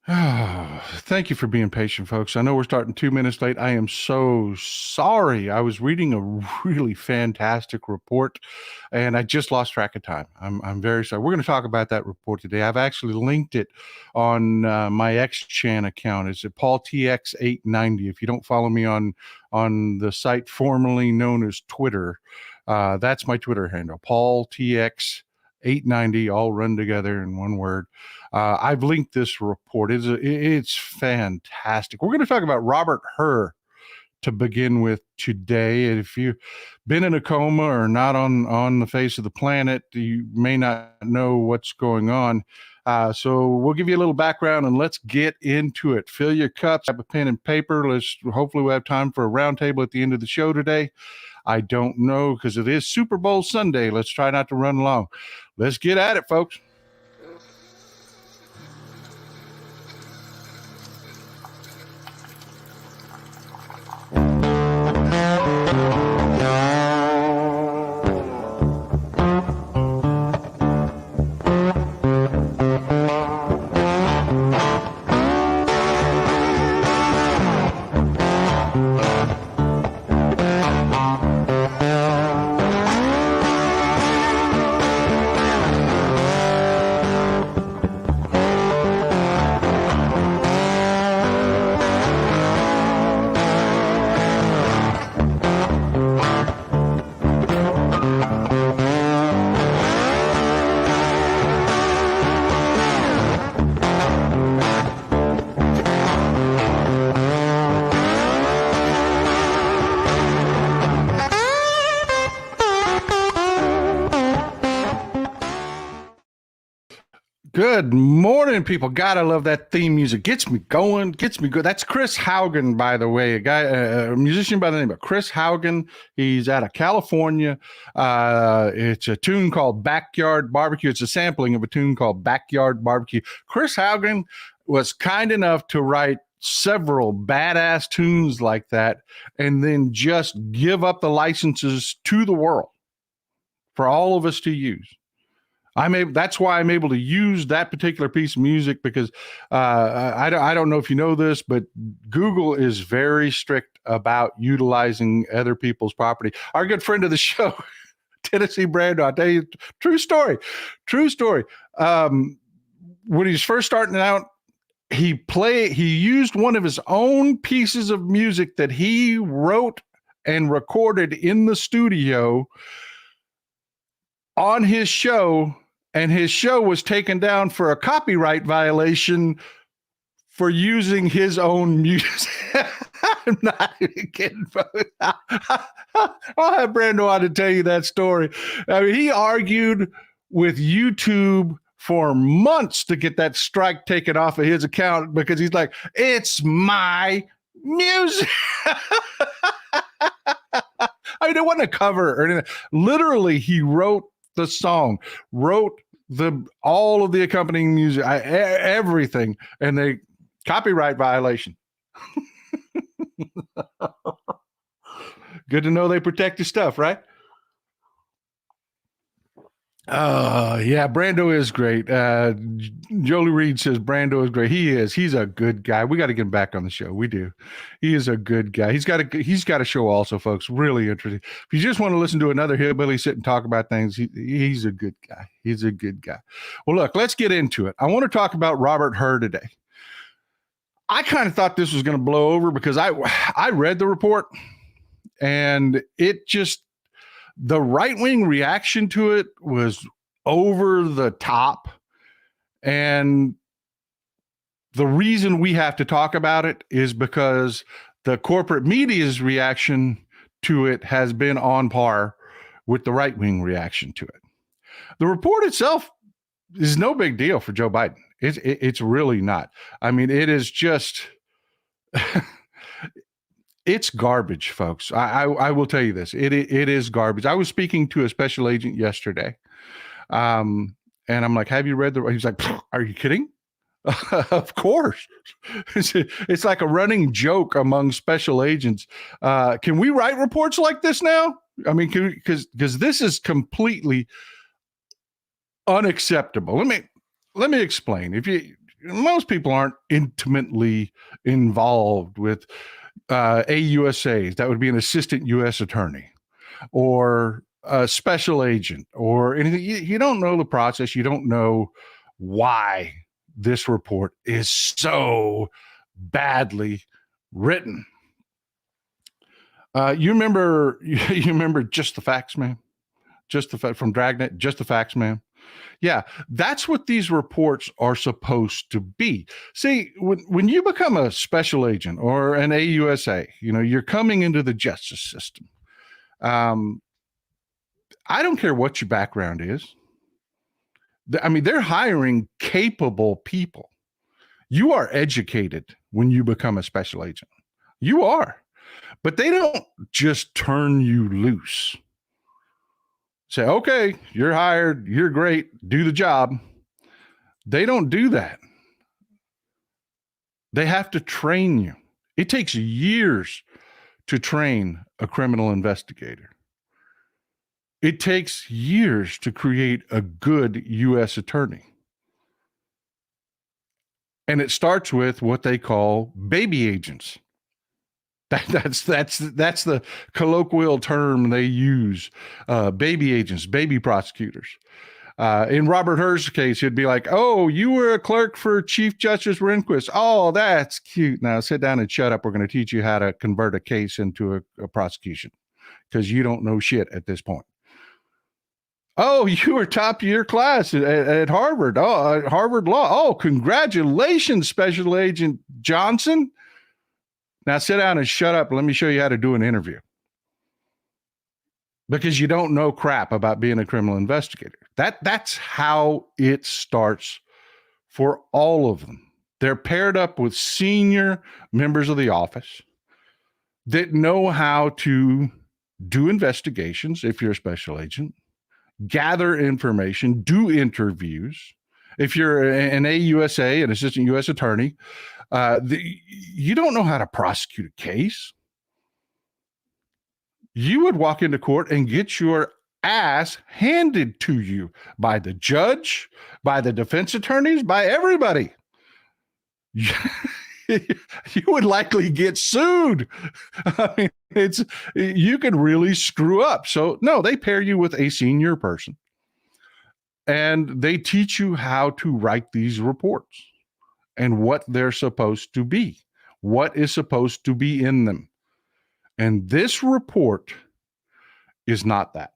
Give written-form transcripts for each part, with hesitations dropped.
Thank you for being patient, folks. I know we're starting 2 minutes late. I am so sorry. I was reading a really fantastic report and I just lost track of time. I'm very sorry. We're going to talk about that report today. I've actually linked it on my X-Chan account. It's at PaulTX890. If you don't follow me on the site formerly known as Twitter, that's my Twitter handle, PaulTX890, all run together in one word. I've linked this report. It's fantastic. We're going to talk about Robert Hur to begin with today. If you've been in a coma or not on the face of the planet, you may not know what's going on. So we'll give you a little background and let's get into it. Fill your cups, have a pen and paper. Hopefully we'll have time for a roundtable at the end of the show today. I don't know because it is Super Bowl Sunday. Let's try not to run long. Let's get at it, folks. Good morning, people. God, I love that theme music. Gets me going, gets me good. That's Chris Haugen, by the way, a musician by the name of Chris Haugen. He's out of California. It's a tune called Backyard Barbecue. It's a sampling of a tune called Backyard Barbecue. Chris Haugen was kind enough to write several badass tunes like that and then just give up the licenses to the world for all of us to use. That's why I'm able to use that particular piece of music because I don't know if you know this, but Google is very strict about utilizing other people's property. Our good friend of the show, Tennessee Brando, I'll tell you, true story. When he was first starting out, he used one of his own pieces of music that he wrote and recorded in the studio on his show. And his show was taken down for a copyright violation for using his own music. I'm not even kidding, folks. I'll have Brando on to tell you that story. I mean, he argued with YouTube for months to get that strike taken off of his account because he's like, it's my music. I mean, it wasn't a cover or anything. Literally, he wrote the song, wrote all of the accompanying music, everything, and they copyright violation. Good to know they protect your stuff, right? Yeah, Brando is great. Jolie Reed says Brando is great. He is. He's a good guy. We got to get him back on the show. We do. He is a good guy. He's got a show also, folks. Really interesting. If you just want to listen to another hillbilly sit and talk about things, he's a good guy. He's a good guy. Well, look, let's get into it. I want to talk about Robert Hur today. I kind of thought this was going to blow over because I read the report and it just, the right-wing reaction to it was over the top. And the reason we have to talk about it is because the corporate media's reaction to it has been on par with the right-wing reaction to it. The report itself is no big deal for Joe Biden. It's really not. I mean, it is just... It's garbage, folks. I will tell you this. It is garbage. I was speaking to a special agent yesterday, and I'm like, have you read the... He's like, are you kidding? Of course. It's like a running joke among special agents. Can we write reports like this now? I mean, because this is completely unacceptable. Let me explain. most people aren't intimately involved with AUSAs. That would be an assistant U.S. attorney or a special agent or anything. You don't know the process. You don't know why this report is so badly written. You remember Just the Facts, man? Just the from Dragnet, Just the Facts, man. Yeah, that's what these reports are supposed to be. See, when you become a special agent or an AUSA, you're coming into the justice system. I don't care what your background is. I mean, they're hiring capable people. You are educated when you become a special agent. You are. But they don't just turn you loose. Say, okay, you're hired, you're great, do the job. They don't do that. They have to train you. It takes years to train a criminal investigator. It takes years to create a good U.S. attorney. And it starts with what they call baby agents. That's the colloquial term they use. Baby agents, baby prosecutors. In Robert Hur's case, he'd be like, "Oh, you were a clerk for Chief Justice Rehnquist. Oh, that's cute. Now sit down and shut up. We're going to teach you how to convert a case into a prosecution because you don't know shit at this point." "Oh, you were top of your class at Harvard. Oh, at Harvard Law. Oh, congratulations, Special Agent Johnson. Now sit down and shut up. Let me show you how to do an interview." Because you don't know crap about being a criminal investigator. That's how it starts for all of them. They're paired up with senior members of the office that know how to do investigations if you're a special agent, gather information, do interviews. If you're an AUSA, an assistant U.S. attorney, you don't know how to prosecute a case. You would walk into court and get your ass handed to you by the judge, by the defense attorneys, by everybody. You would likely get sued. I mean, you could really screw up. So no, they pair you with a senior person and they teach you how to write these reports and what they're supposed to be, what is supposed to be in them. And this report is not that.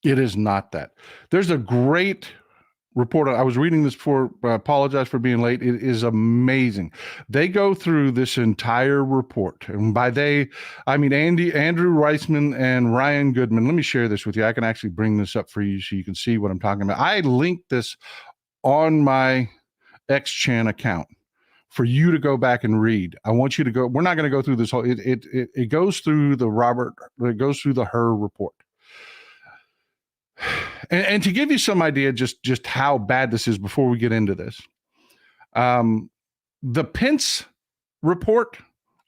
It is not that. There's a great report. I was reading this before. I apologize for being late. It is amazing. They go through this entire report. And by they, I mean Andrew Reisman and Ryan Goodman. Let me share this with you. I can actually bring this up for you so you can see what I'm talking about. I linked this on my X-Chan account for you to go back and read. I want you to go. We're not going to go through this whole. It goes through it goes through the Hur report. And to give you some idea, just how bad this is before we get into this, the Pence report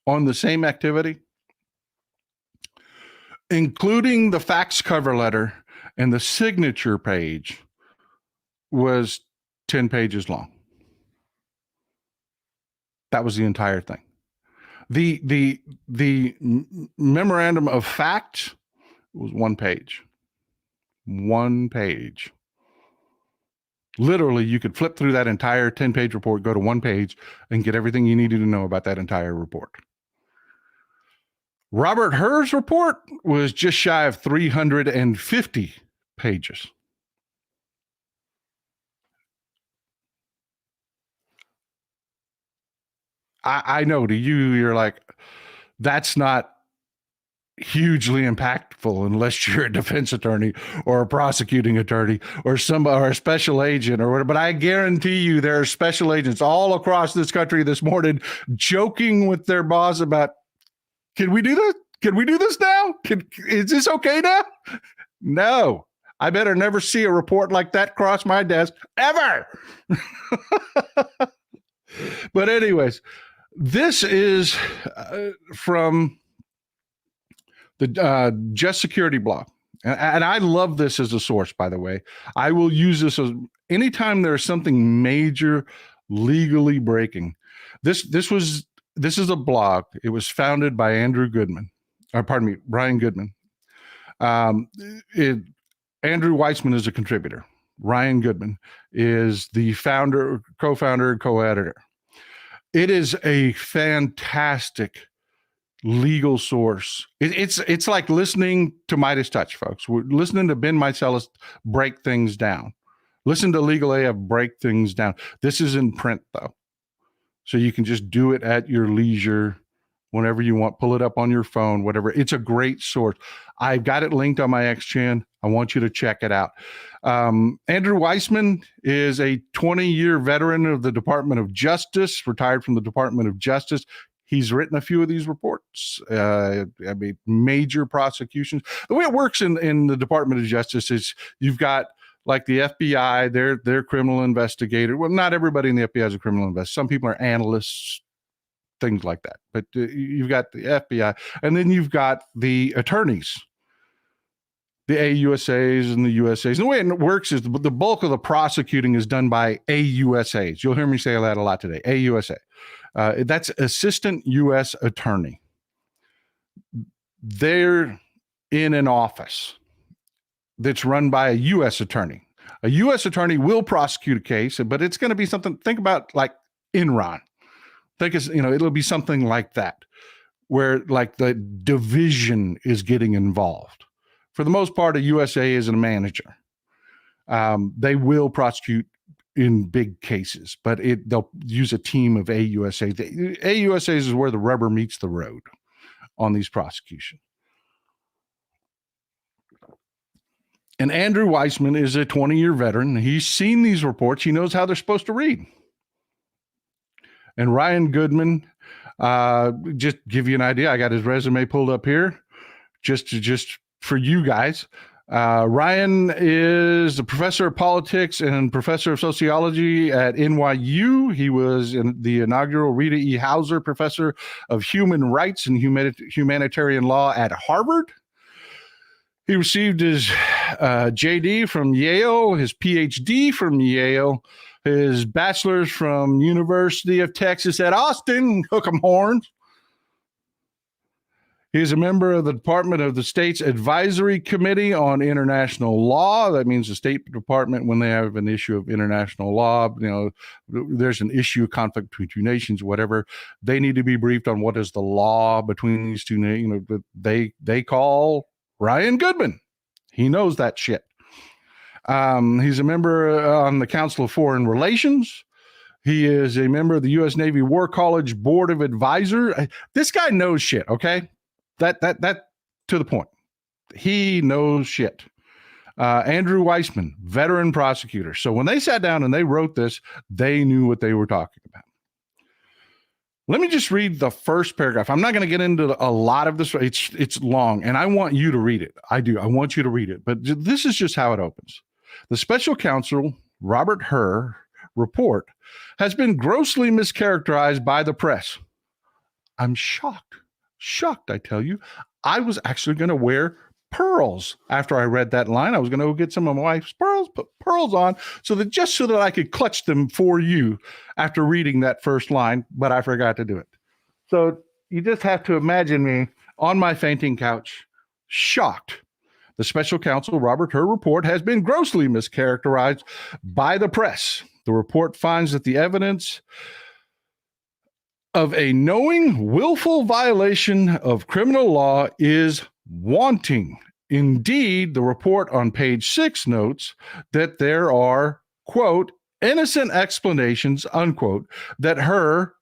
on the same activity, including the fax cover letter and the signature page, was 10 pages long. That was the entire thing. The memorandum of fact was 1 page. 1 page. Literally, you could flip through that entire 10-page report, go to 1 page, and get everything you needed to know about that entire report. Robert Hur's report was just shy of 350 pages. I know to you, you're like, that's not hugely impactful unless you're a defense attorney or a prosecuting attorney or a special agent or whatever. But I guarantee you there are special agents all across this country this morning joking with their boss about, can we do this? Can we do this now? Is this okay now? No. I better never see a report like that cross my desk ever. But anyways, this is from the Just Security blog. And I love this as a source, by the way. I will use this as anytime there's something major legally breaking. This is a blog. It was founded by Ryan Goodman. Um, it, Andrew Weissman is a contributor. Ryan Goodman is the founder, co-founder, and co-editor. It is a fantastic legal source. It's like listening to Midas Touch, folks. We're listening to Ben Meiselas break things down. Listen to Legal AF break things down. This is in print, though, so you can just do it at your leisure whenever you want. Pull it up on your phone, whatever. It's a great source. I've got it linked on my XChan. I want you to check it out. Andrew Weissman is a 20-year veteran of the Department of Justice, retired from the Department of Justice. He's written a few of these reports. Major prosecutions. The way it works in the Department of Justice is you've got like the FBI, they're criminal investigator. Well, not everybody in the FBI is a criminal investigator. Some people are analysts, things like that. But you've got the FBI, and then you've got the attorneys, the AUSAs and the USAs. And the way it works is the bulk of the prosecuting is done by AUSAs. You'll hear me say that a lot today, AUSA. That's Assistant U.S. Attorney. They're in an office that's run by a U.S. attorney. A U.S. attorney will prosecute a case, but it's going to be something, think about like Enron. It'll be something like that, where like the division is getting involved. For the most part, a USA is a manager. They will prosecute in big cases, but they'll use a team of AUSAs. The AUSAs is where the rubber meets the road on these prosecutions. And Andrew Weissman is a 20-year veteran. He's seen these reports. He knows how they're supposed to read. And Ryan Goodman, just give you an idea, I got his resume pulled up here, just for you guys. Ryan is a professor of politics and professor of sociology at NYU. He was the inaugural Rita E. Hauser Professor of Human Rights and Humanitarian Law at Harvard. He received his JD from Yale, his PhD from Yale, his bachelor's from University of Texas at Austin, hook 'em horns. He is a member of the Department of the State's Advisory Committee on International Law. That means the State Department, when they have an issue of international law, there's an issue, conflict between two nations, whatever, they need to be briefed on what is the law between these two nations. They call Ryan Goodman. He knows that shit. He's a member on the Council of Foreign Relations. He is a member of the U.S. Navy War College Board of Advisors. This guy knows shit, okay? That to the point. He knows shit. Andrew Weissman, veteran prosecutor. So when they sat down and they wrote this, they knew what they were talking about. Let me just read the first paragraph. I'm not going to get into a lot of this. It's long, and I want you to read it. I do. I want you to read it. But this is just how it opens. The special counsel, Robert Hur, report has been grossly mischaracterized by the press. I'm shocked. Shocked, I tell you. I was actually going to wear pearls after I read that line. I was going to go get some of my wife's pearls, put pearls on, so that I could clutch them for you after reading that first line, but I forgot to do it. So you just have to imagine me on my fainting couch, shocked. The special counsel, Robert Hur report has been grossly mischaracterized by the press. The report finds that the evidence of a knowing, willful violation of criminal law is wanting. Indeed, the report on page 6 notes that there are, quote, innocent explanations, unquote, that Hur,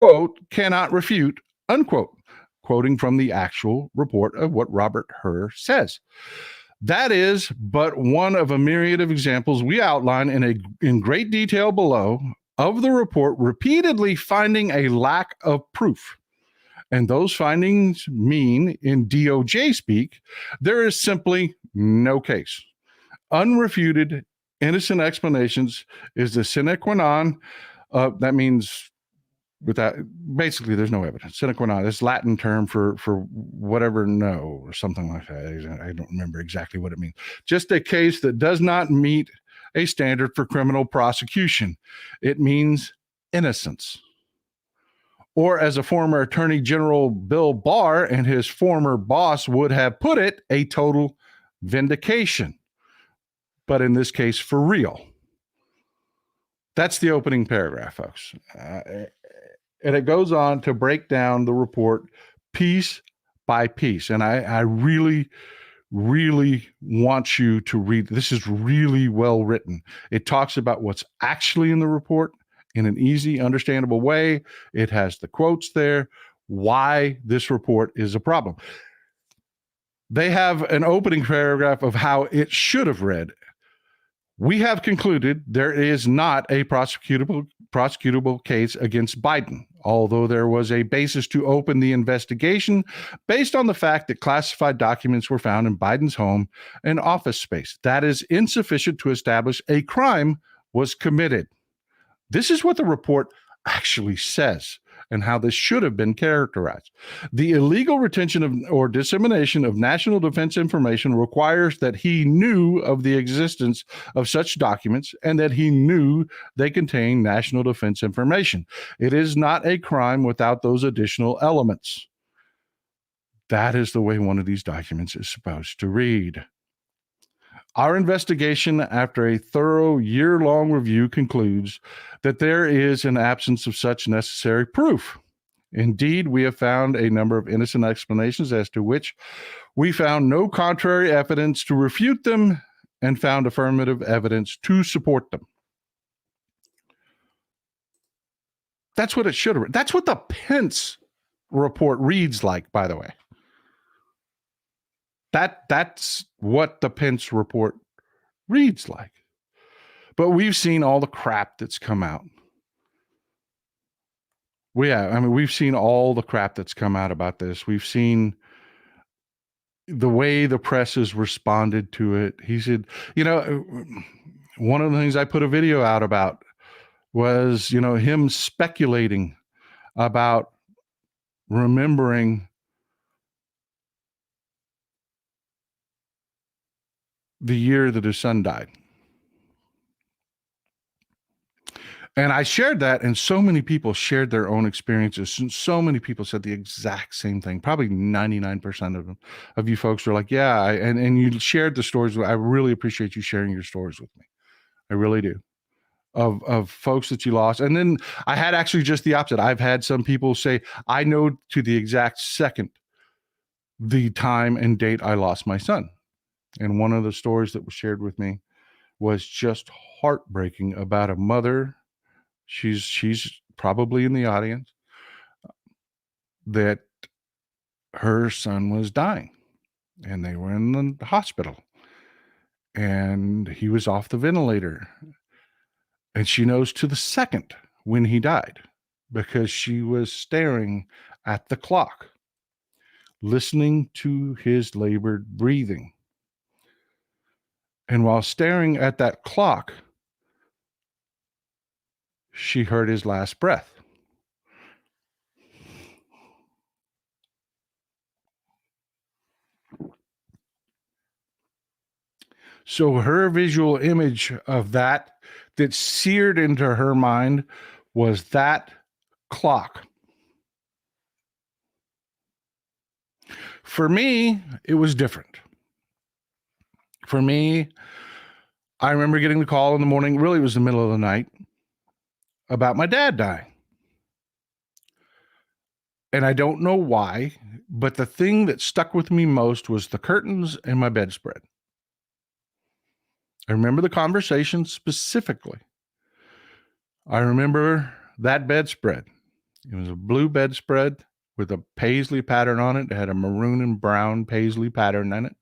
quote, cannot refute, unquote, quoting from the actual report of what Robert Hur says. That is but one of a myriad of examples we outline in great detail below of the report repeatedly finding a lack of proof. And those findings mean, in DOJ speak, there is simply no case. Unrefuted, innocent explanations is the sine qua non. That means without, basically there's no evidence. Sine qua non, it's Latin term for whatever, no, or something like that. I don't remember exactly what it means. Just a case that does not meet a standard for criminal prosecution. It means innocence. Or as a former Attorney General Bill Barr and his former boss would have put it, a total vindication. But in this case, for real. That's the opening paragraph, folks. And it goes on to break down the report piece by piece. And I really, really want you to read. This is really well written. It talks about what's actually in the report in an easy, understandable way. It has the quotes there, why this report is a problem. They have an opening paragraph of how it should have read. We have concluded there is not a prosecutable case against Biden, although there was a basis to open the investigation based on the fact that classified documents were found in Biden's home and office space. That is insufficient to establish a crime was committed. This is what the report actually says and how this should have been characterized. The illegal retention of or dissemination of national defense information requires that he knew of the existence of such documents and that he knew they contain national defense information. It is not a crime without those additional elements. That is the way one of these documents is supposed to read. Our investigation, after a thorough year-long review, concludes that there is an absence of such necessary proof. Indeed, we have found a number of innocent explanations as to which we found no contrary evidence to refute them and found affirmative evidence to support them. That's what it should have. That's what the Pence report reads like, by the way. That's what the Pence report reads like. But we've seen all the crap that's come out. We've seen all the crap that's come out about this. We've seen the way the press has responded to it. He said, one of the things I put a video out about was, him speculating about remembering the year that his son died. And I shared that, and so many people shared their own experiences. And so many people said the exact same thing. Probably 99% of you folks were like, yeah, and you shared the stories. I really appreciate you sharing your stories with me. I really do. Of folks that you lost. And then I had actually just the opposite. I've had some people say, I know to the exact second the time and date I lost my son. And one of the stories that was shared with me was just heartbreaking about a mother. She's probably in the audience, that her son was dying and they were in the hospital and he was off the ventilator. And she knows to the second when he died because she was staring at the clock, listening to his labored breathing. And while staring at that clock, she heard his last breath. So her visual image of that seared into her mind was that clock. For me, it was different. For me, I remember getting the call in the morning, really it was the middle of the night, about my dad dying. And I don't know why, but the thing that stuck with me most was the curtains and my bedspread. I remember the conversation specifically. I remember that bedspread. It was a blue bedspread with a paisley pattern on it. It had a maroon and brown paisley pattern in it.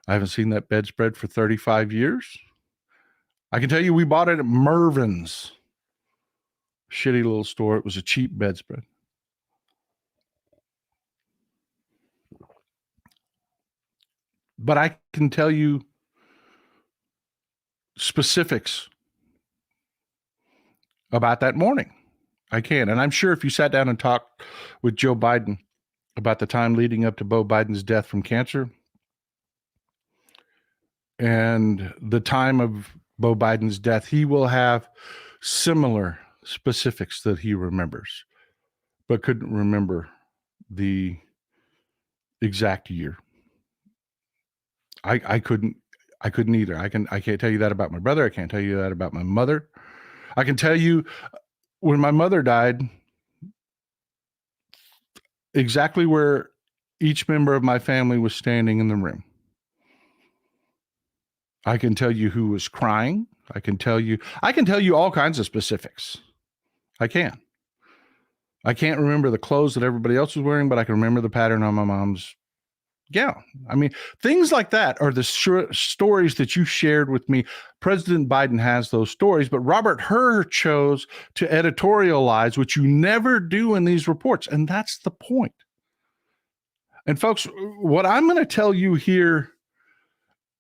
I haven't seen that bedspread for 35 years. I can tell you we bought it at Mervyn's. Shitty little store. It was a cheap bedspread. But I can tell you specifics about that morning I can. And I'm sure if you sat down and talked with Joe Biden about the time leading up to Beau Biden's death from cancer and the time of Beau Biden's death, he will have similar specifics that he remembers, but couldn't remember the exact year. I couldn't either. I can't tell you that about my brother. I can't tell you that about my mother. I can tell you when my mother died, exactly where each member of my family was standing in the room. I can tell you who was crying. I can tell you all kinds of specifics. I can. I can't remember the clothes that everybody else was wearing, but I can remember the pattern on my mom's gown. I mean, things like that are the stories that you shared with me. President Biden has those stories, but Robert Hur chose to editorialize, which you never do in these reports. And that's the point. And folks, what I'm going to tell you here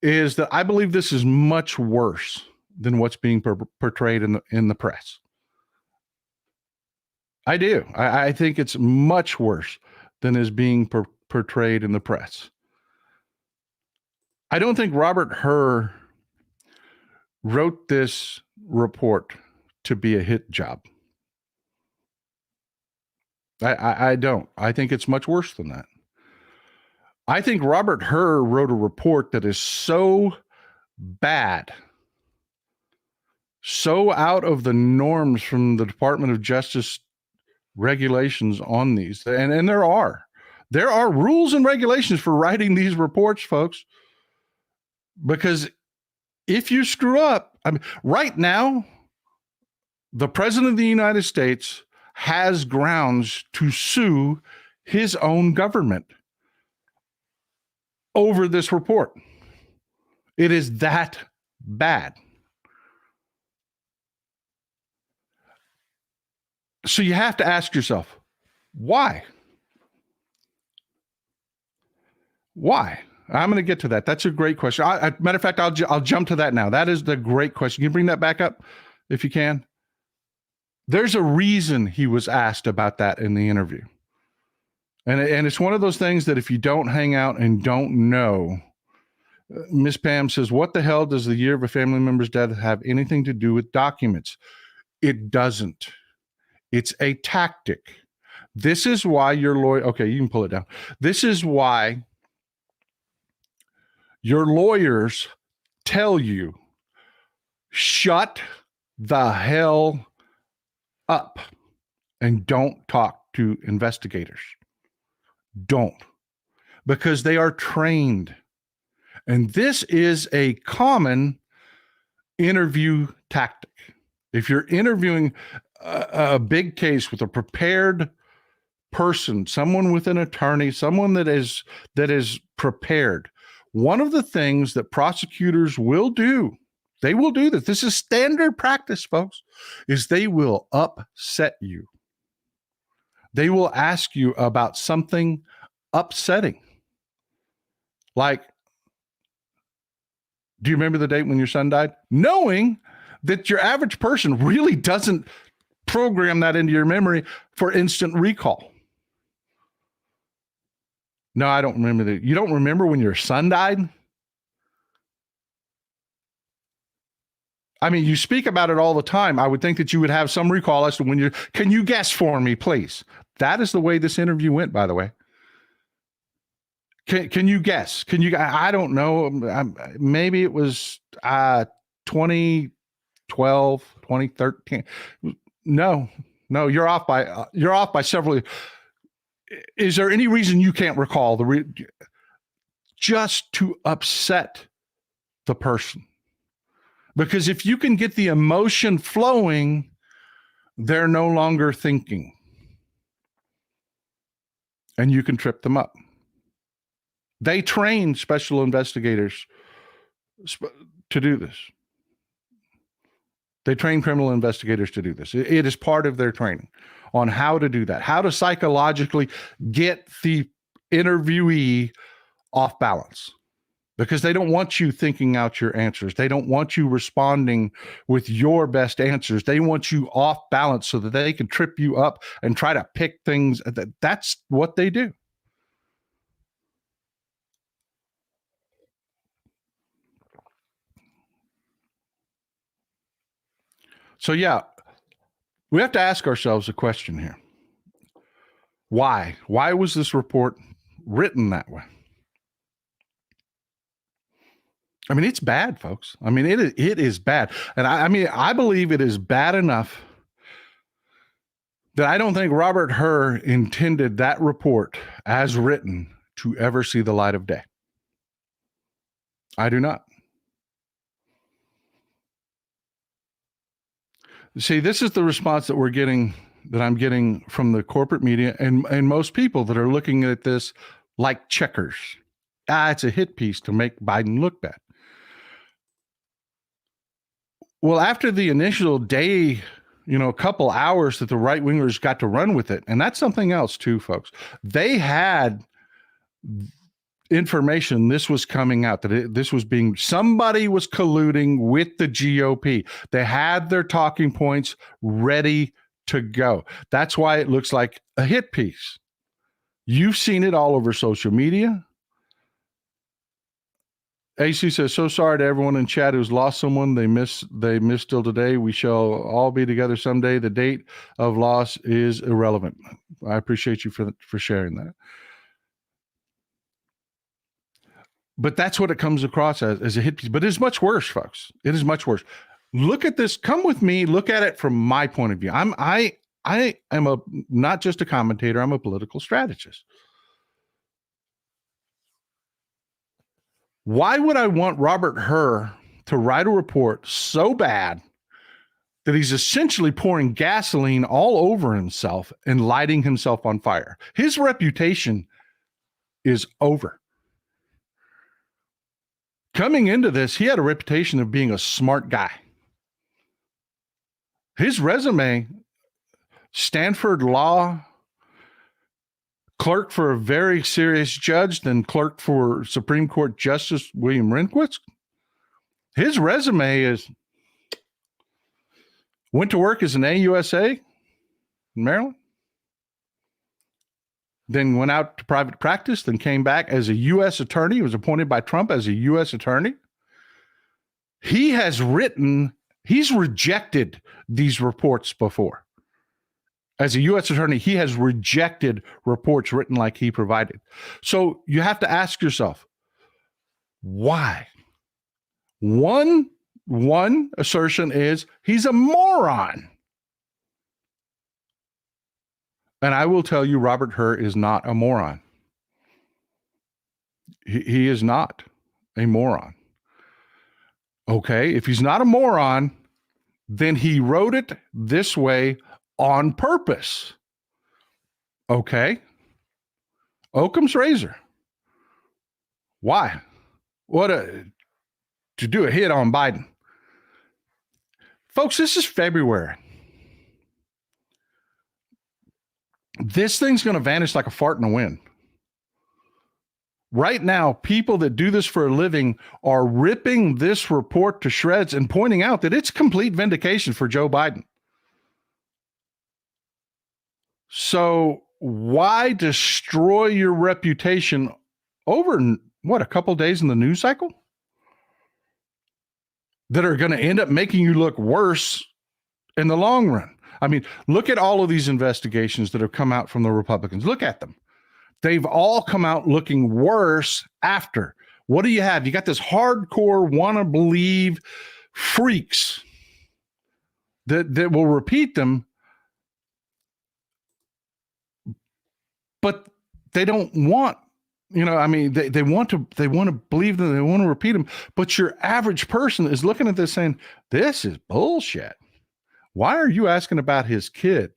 is that I believe this is much worse than what's being portrayed in the press. I do. I think it's much worse than is being portrayed in the press. I don't think Robert Hur wrote this report to be a hit job. I don't. I think it's much worse than that. I think Robert Hur wrote a report that is so bad, so out of the norms from the Department of Justice regulations on these. And there are rules and regulations for writing these reports, folks, because if you screw up, I mean, right now, the President of the United States has grounds to sue his own government over this report. It is that bad. So you have to ask yourself, why? Why? I'm going to get to that. That's a great question. Matter of fact, I'll jump to that now. That is the great question. Can you bring that back up if you can? There's a reason he was asked about that in the interview. And it's one of those things that if you don't hang out and don't know, Miss Pam says, what the hell does the year of a family member's death have anything to do with documents? It doesn't. It's a tactic. This is why your lawyer, okay, you can pull it down. This is why your lawyers tell you, shut the hell up and don't talk to investigators. Don't, because they are trained. And this is a common interview tactic. If you're interviewing a big case with a prepared person, someone with an attorney, someone that is prepared, one of the things that prosecutors will do, they will do this. This is standard practice, folks, is they will upset you. They will ask you about something upsetting. Like, do you remember the date when your son died? Knowing that your average person really doesn't program that into your memory for instant recall. No, I don't remember that. You don't remember when your son died? I mean, you speak about it all the time. I would think that you would have some recall as to when you're, can you guess for me, please? That is the way this interview went, by the way. Can you guess? I don't know. Maybe it was 2012, 2013. No, you're off by several. Is there any reason you can't recall just to upset the person? Because if you can get the emotion flowing, they're no longer thinking. And you can trip them up. They train special investigators to do this. They train criminal investigators to do this. It is part of their training on how to do that, how to psychologically get the interviewee off balance. because they don't want you thinking out your answers. They don't want you responding with your best answers. They want you off balance so that they can trip you up and try to pick things. That's what they do. So, yeah, we have to ask ourselves a question here. Why? Why was this report written that way? I mean, it's bad, folks. I mean, it is bad. And I believe it is bad enough that I don't think Robert Hur intended that report as written to ever see the light of day. I do not. See, this is the response that I'm getting from the corporate media and most people that are looking at this like checkers. It's a hit piece to make Biden look bad. Well, after the initial day, a couple hours that the right wingers got to run with it, and that's something else too, folks. They had information this was coming out, that somebody was colluding with the GOP. They had their talking points ready to go. That's why it looks like a hit piece. You've seen it all over social media. AC says, so sorry to everyone in chat who's lost someone they miss till today. We shall all be together someday. The date of loss is irrelevant. I appreciate you for sharing that. But that's what it comes across as a hit piece. But it's much worse, folks. It is much worse. Look at this. Come with me. Look at it from my point of view. I am not just a commentator. I'm a political strategist. Why would I want Robert Hur to write a report so bad that he's essentially pouring gasoline all over himself and lighting himself on fire? His reputation is over. Coming into this, he had a reputation of being a smart guy. His resume, Stanford Law, clerk for a very serious judge, then clerk for Supreme Court Justice William Rehnquist. His resume is went to work as an AUSA in Maryland, then went out to private practice, then came back as a U.S. attorney. He was appointed by Trump as a U.S. attorney. He's rejected these reports before. As a U.S. attorney, he has rejected reports written like he provided. So you have to ask yourself, why? One assertion is he's a moron. And I will tell you, Robert Hur is not a moron. He is not a moron. Okay, if he's not a moron, then he wrote it this way on purpose. Okay. Occam's razor. Why? To do a hit on Biden. Folks, this is February. This thing's going to vanish like a fart in the wind. Right now, people that do this for a living are ripping this report to shreds and pointing out that it's complete vindication for Joe Biden. So why destroy your reputation over, a couple days in the news cycle that are going to end up making you look worse in the long run? I mean, look at all of these investigations that have come out from the Republicans. Look at them. They've all come out looking worse after. What do you have? You got this hardcore wanna-believe freaks that will repeat them, but they don't want, they want to believe them, they want to repeat them, but your average person is looking at this saying, this is bullshit. Why are you asking about his kid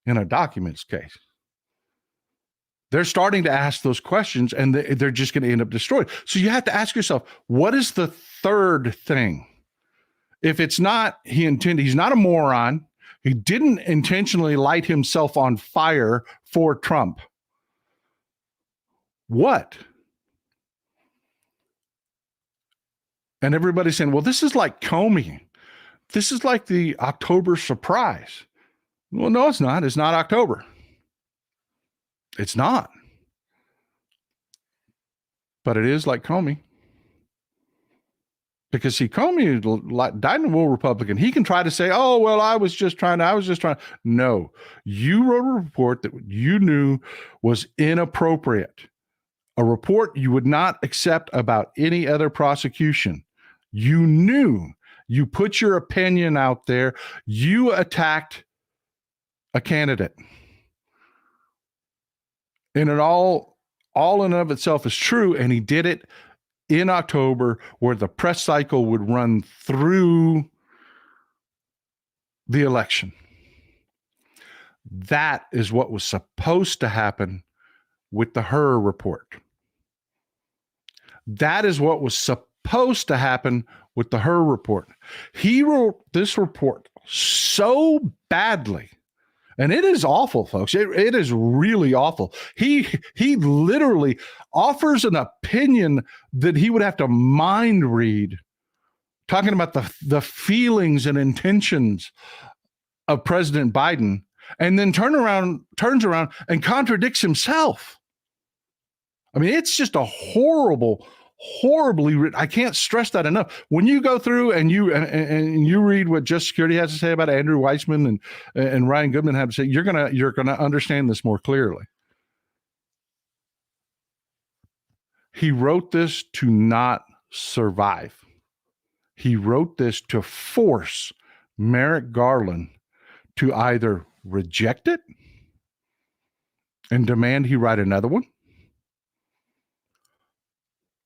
in a documents case? They're starting to ask those questions, and they're just going to end up destroyed. So you have to ask yourself, what is the third thing? If it's not, he's not a moron. He didn't intentionally light himself on fire for Trump. What? And everybody's saying, well, this is like Comey. This is like the October surprise. Well, no, it's not. It's not October. It's not. But it is like Comey. Because see, Comey dyed-in-the-wool Republican. He can try to say, oh, well, I was just trying. No, you wrote a report that you knew was inappropriate. A report you would not accept about any other prosecution. You knew. You put your opinion out there. You attacked a candidate. And it all in and of itself is true. And he did it in October, where the press cycle would run through the election. That is what was supposed to happen with the Hur report. That is what was supposed to happen with the Hur report. He wrote this report so badly, and it is awful, folks. It is really awful. He literally offers an opinion that he would have to mind read, talking about the feelings and intentions of President Biden, and then turns around and contradicts himself. I mean, it's just a horribly written. I can't stress that enough. When you go through and you read what Just Security has to say about Andrew Weissman and Ryan Goodman have to say, you're gonna understand this more clearly. He wrote this to not survive. He wrote this to force Merrick Garland to either reject it and demand he write another one,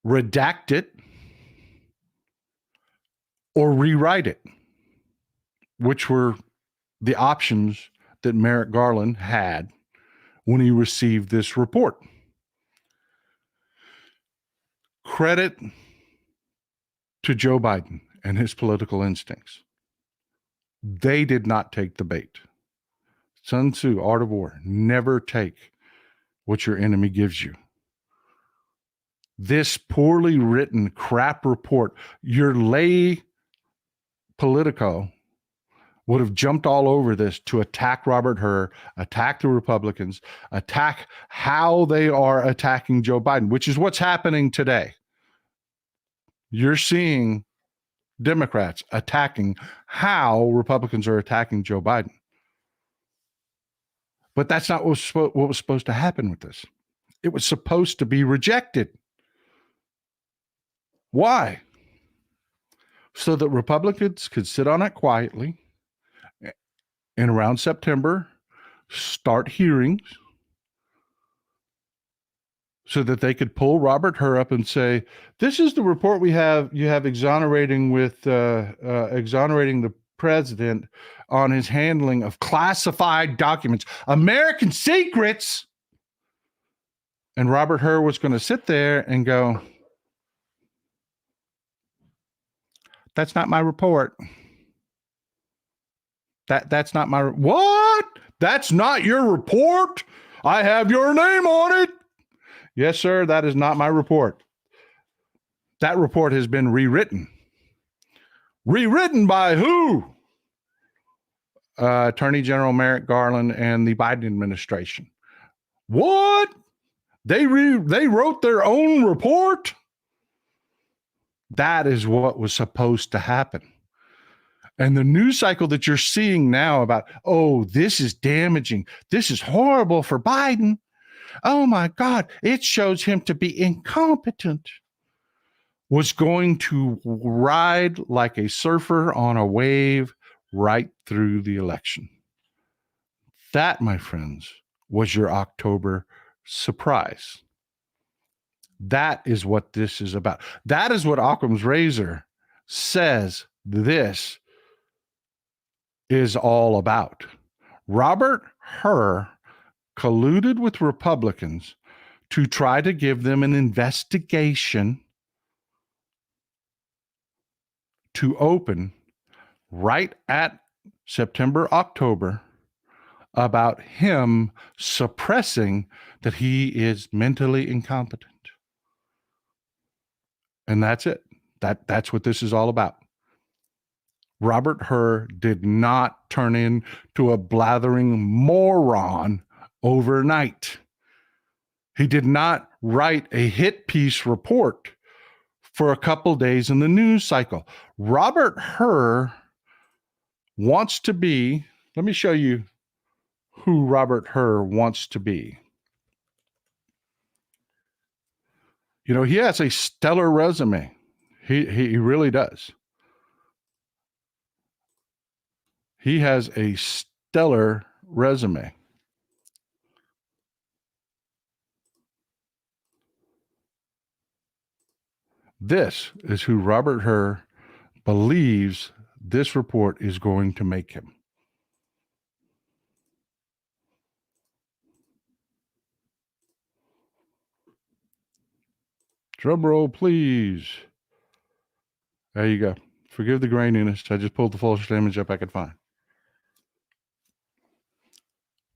redact it, or rewrite it, which were the options that Merrick Garland had when he received this report. Credit to Joe Biden and his political instincts. They did not take the bait. Sun Tzu, Art of War, never take what your enemy gives you. This poorly written crap report, your lay Politico would have jumped all over this to attack Robert Hur, attack the Republicans, attack how they are attacking Joe Biden, which is what's happening today. You're seeing Democrats attacking how Republicans are attacking Joe Biden. But that's not what was supposed to happen with this. It was supposed to be rejected. Why? So that Republicans could sit on it quietly and around September start hearings so that they could pull Robert Hur up and say, this is the report we have. You have exonerating the president on his handling of classified documents, American secrets. And Robert Hur was going to sit there and go, that's not my report. That's not my, what? That's not your report? I have your name on it. Yes, sir, that is not my report. That report has been rewritten. Rewritten by who? Attorney General Merrick Garland and the Biden administration. What? They wrote their own report? That is what was supposed to happen. And the news cycle that you're seeing now about, oh, this is damaging. This is horrible for Biden. Oh, my God, it shows him to be incompetent, was going to ride like a surfer on a wave right through the election. That, my friends, was your October surprise. That is what this is about. That is what Occam's razor says this is all about. Robert Hur colluded with Republicans to try to give them an investigation to open right at September, October, about him suppressing that he is mentally incompetent. And that's it. That's what this is all about. Robert Hur did not turn into a blathering moron overnight. He did not write a hit piece report for a couple days in the news cycle. Robert Hur wants to be, let me show you who Robert Hur wants to be. You know, he has a stellar resume. He really does. He has a stellar resume. This is who Robert Hur believes this report is going to make him. Drum roll, please. There you go. Forgive the graininess. I just pulled the fullest image up I could find.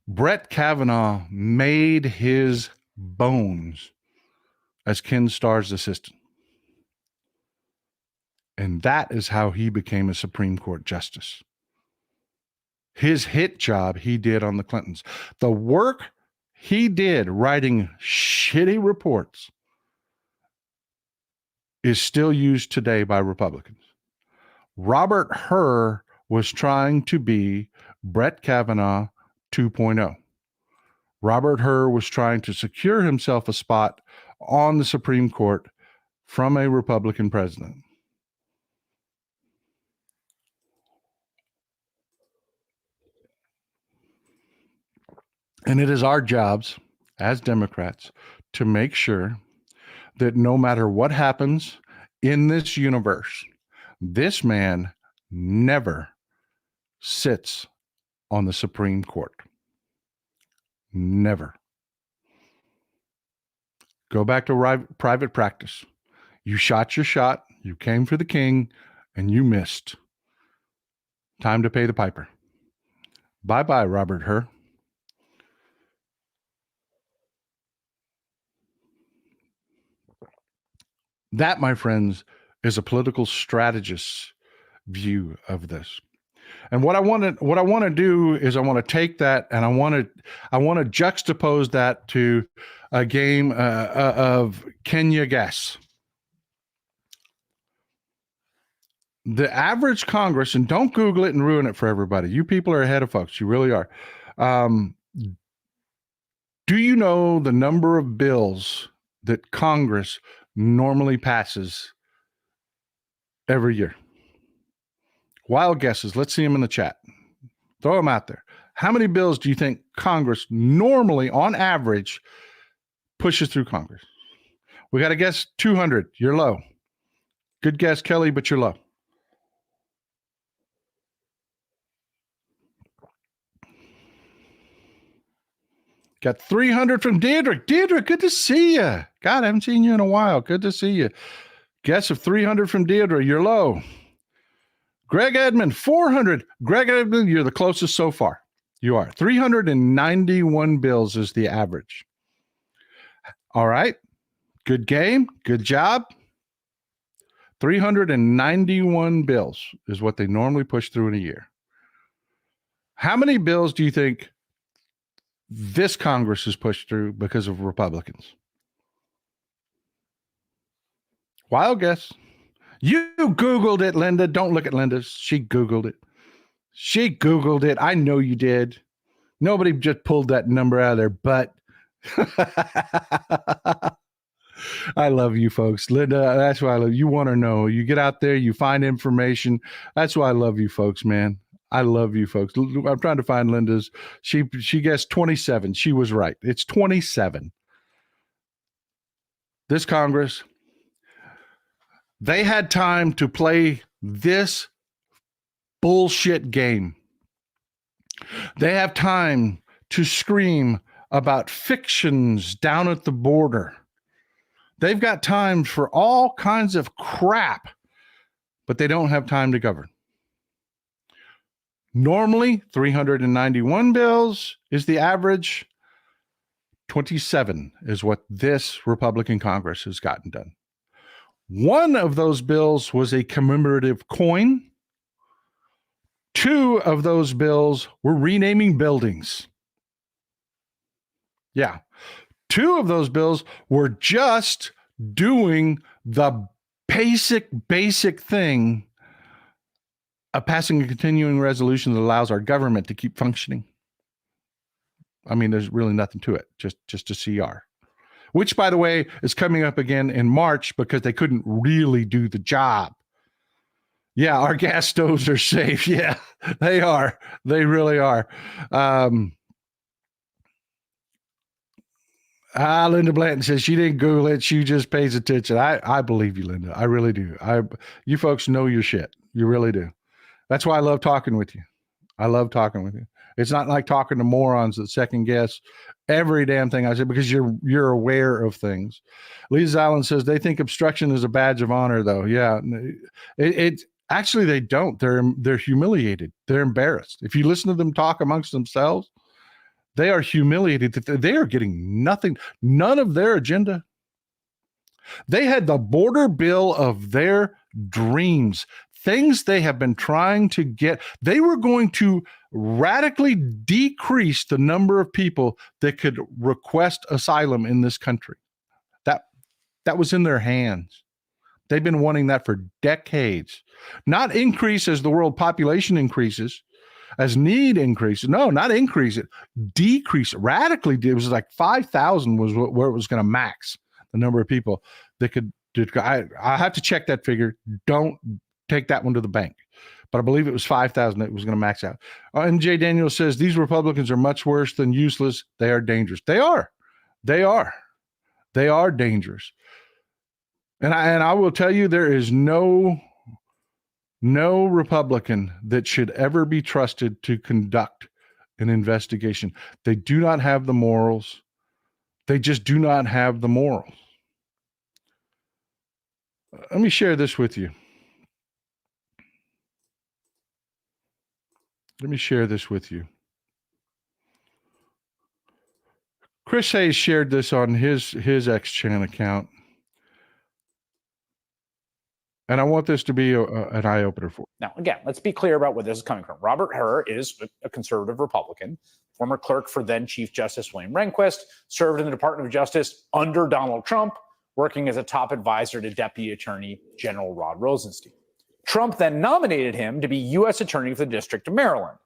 Brett Kavanaugh made his bones as Ken Starr's assistant. And that is how he became a Supreme Court justice. His hit job he did on the Clintons. The work he did writing shitty reports is still used today by Republicans. Robert Hur was trying to be Brett Kavanaugh 2.0. Robert Hur was trying to secure himself a spot on the Supreme Court from a Republican president. And it is our jobs as Democrats to make sure that no matter what happens in this universe, this man never sits on the Supreme Court. Never. Go back to private practice. You shot your shot, you came for the king, and you missed. Time to pay the piper. Bye-bye, Robert Hur. That, my friends, is a political strategist's view of this. And what I want to do is I want to take that and I want to juxtapose that to a game of can you guess? The average Congress, and don't Google it and ruin it for everybody. You people are ahead of folks. You really are. Do you know the number of bills that Congress normally passes every year? Wild guesses. Let's see them in the chat. Throw them out there. How many bills do you think Congress normally, on average, pushes through Congress? We got to guess 200. You're low. Good guess, Kelly, but you're low. Got 300 from Deirdre. Deirdre, good to see you. God, I haven't seen you in a while. Good to see you. Guess of 300 from Deirdre. You're low. Greg Edmond, 400. Greg Edmond, you're the closest so far. You are. 391 bills is the average. All right. Good game. Good job. 391 bills is what they normally push through in a year. How many bills do you think this Congress has pushed through because of Republicans? Wild guess. You Googled it, Linda. Don't look at Linda. She Googled it. She Googled it. I know you did. Nobody just pulled that number out of their butt. I love you folks. Linda, that's why I love you. You want to know. You get out there, you find information. That's why I love you folks, man. I love you folks. I'm trying to find Linda's. She guessed 27. She was right. It's 27. This Congress, they had time to play this bullshit game. They have time to scream about fictions down at the border. They've got time for all kinds of crap, but they don't have time to govern. Normally, 391 bills is the average. 27 is what this Republican Congress has gotten done. One of those bills was a commemorative coin. Two of those bills were renaming buildings. Yeah. Two of those bills were just doing the basic thing of passing a continuing resolution that allows our government to keep functioning. I mean, there's really nothing to it, just a CR, which, by the way, is coming up again in March because they couldn't really do the job. Yeah, our gas stoves are safe. Yeah, they are. They really are. Linda Blanton says she didn't Google it. She just pays attention. I believe you, Linda. I really do. You folks know your shit. You really do. That's why I love talking with you. I love talking with you. It's not like talking to morons that second guess every damn thing I say because you're aware of things. Lisa Allen says they think obstruction is a badge of honor, though. Yeah, it actually they don't. They're humiliated. They're embarrassed. If you listen to them talk amongst themselves, they are humiliated that they are getting nothing, none of their agenda. They had the border bill of their dreams, things they have been trying to get. They were going to radically decrease the number of people that could request asylum in this country. That was in their hands. They've been wanting that for decades. Not increase as the world population increases, as need increases. No, not increase it, decrease it radically. It was like 5,000 was where it was going to max the number of people that could. I have to check that figure. Don't take that one to the bank, but I believe it was 5,000 that was going to max out. And Jay Daniels says these Republicans are much worse than useless. They are dangerous. They are dangerous. And I will tell you, there is no Republican that should ever be trusted to conduct an investigation. They do not have the morals. They just do not have the morals. Let me share this with you. Chris Hayes shared this on his X-Chan account. And I want this to be an eye-opener for you. Now, again, let's be clear about where this is coming from. Robert Hur is a conservative Republican, former clerk for then Chief Justice William Rehnquist, served in the Department of Justice under Donald Trump, working as a top advisor to Deputy Attorney General Rod Rosenstein. Trump then nominated him to be U.S. Attorney for the District of Maryland.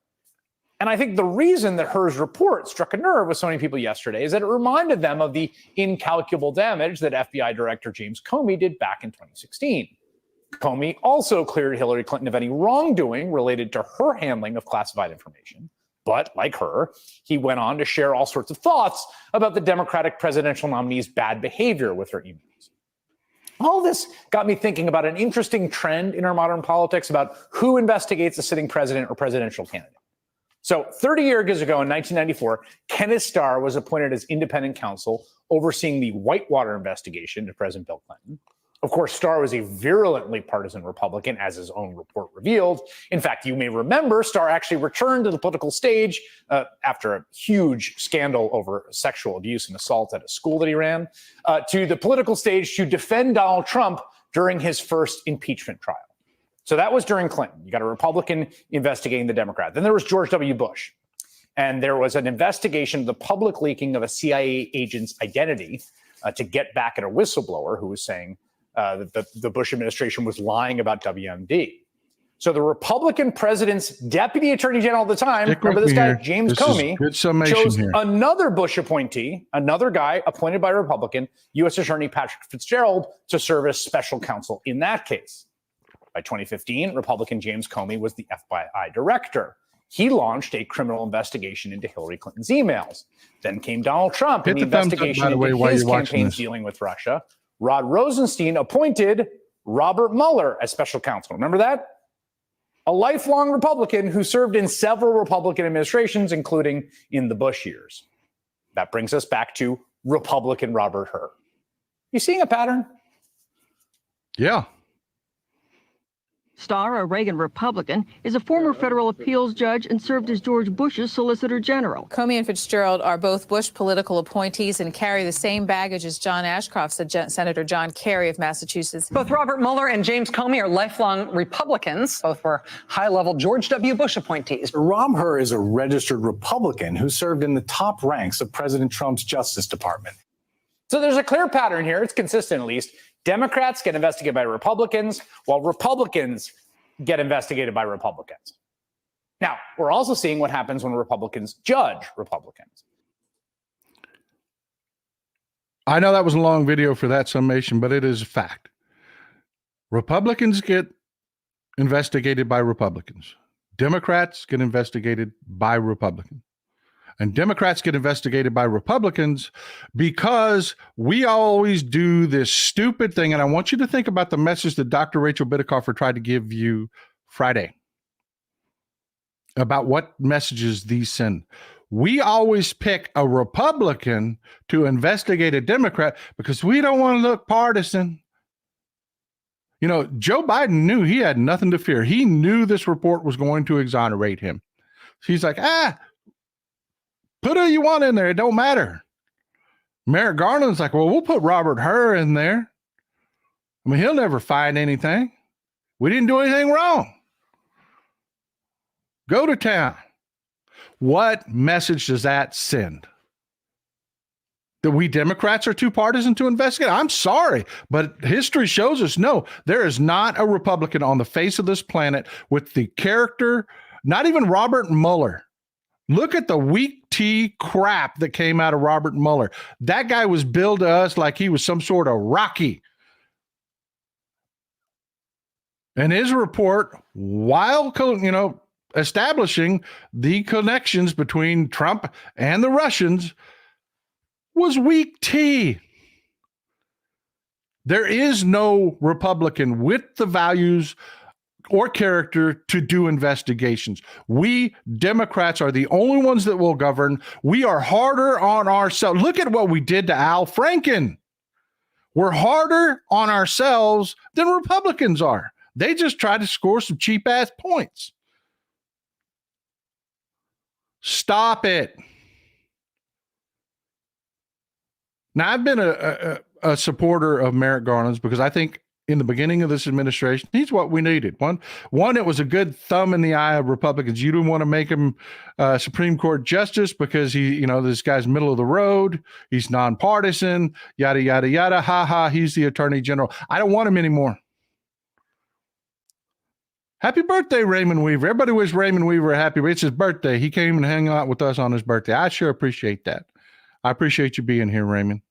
And I think the reason that Hur's report struck a nerve with so many people yesterday is that it reminded them of the incalculable damage that FBI Director James Comey did back in 2016. Comey also cleared Hillary Clinton of any wrongdoing related to her handling of classified information. But like her, he went on to share all sorts of thoughts about the Democratic presidential nominee's bad behavior with her emails. All this got me thinking about an interesting trend in our modern politics about who investigates a sitting president or presidential candidate. So 30 years ago in 1994, Kenneth Starr was appointed as independent counsel overseeing the Whitewater investigation into President Bill Clinton. Of course, Starr was a virulently partisan Republican, as his own report revealed. In fact, you may remember Starr actually returned to the political stage after a huge scandal over sexual abuse and assault at a school that he ran, to the political stage to defend Donald Trump during his first impeachment trial. So that was during Clinton. You got a Republican investigating the Democrat. Then there was George W. Bush. And there was an investigation of the public leaking of a CIA agent's identity to get back at a whistleblower who was saying that the Bush administration was lying about WMD. So the Republican president's deputy attorney general at the time, remember this guy, James Comey, chose another Bush appointee, another guy appointed by a Republican, U.S. Attorney Patrick Fitzgerald, to serve as special counsel in that case. By 2015, Republican James Comey was the FBI director. He launched a criminal investigation into Hillary Clinton's emails. Then came Donald Trump and the investigation into his campaigns dealing with Russia. Rod Rosenstein appointed Robert Mueller as special counsel. Remember that? A lifelong Republican who served in several Republican administrations, including in the Bush years. That brings us back to Republican Robert Hur. You seeing a pattern? Yeah. Starr, a Reagan Republican, is a former federal appeals judge and served as George Bush's Solicitor General. Comey and Fitzgerald are both Bush political appointees and carry the same baggage as John Ashcroft, said Senator John Kerry of Massachusetts. Both Robert Mueller and James Comey are lifelong Republicans. Both were high-level George W. Bush appointees. Robert Hur is a registered Republican who served in the top ranks of President Trump's Justice Department. So there's a clear pattern here. It's consistent, at least. Democrats get investigated by Republicans, while Republicans get investigated by Republicans. Now, we're also seeing what happens when Republicans judge Republicans. I know that was a long video for that summation, but it is a fact. Republicans get investigated by Republicans. Democrats get investigated by Republicans. And Democrats get investigated by Republicans because we always do this stupid thing. And I want you to think about the message that Dr. Rachel Bitecofer tried to give you Friday about what messages these send. We always pick a Republican to investigate a Democrat because we don't want to look partisan. You know, Joe Biden knew he had nothing to fear. He knew this report was going to exonerate him. He's like, put who you want in there. It don't matter. Merrick Garland's like, well, we'll put Robert Hur in there. I mean, he'll never find anything. We didn't do anything wrong. Go to town. What message does that send? That we Democrats are too partisan to investigate? I'm sorry, but history shows us no, there is not a Republican on the face of this planet with the character, not even Robert Mueller. Look at the weak tea crap that came out of Robert Mueller. That guy was billed to us like he was some sort of Rocky. And his report, while establishing the connections between Trump and the Russians, was weak tea. There is no Republican with the values or character to do investigations. We Democrats are the only ones that will govern. We are harder on ourselves. Look at what we did to Al Franken. We're harder on ourselves than Republicans are. They just try to score some cheap ass points. Stop it. Now, I've been a supporter of Merrick Garland's because I think in the beginning of this administration, he's what we needed. One, it was a good thumb in the eye of Republicans. You didn't want to make him Supreme Court justice because this guy's middle of the road. He's nonpartisan, yada, yada, yada. Ha ha, he's the attorney general. I don't want him anymore. Happy birthday, Raymond Weaver. Everybody wish Raymond Weaver a happy birthday. It's his birthday. He came and hung out with us on his birthday. I sure appreciate that. I appreciate you being here, Raymond.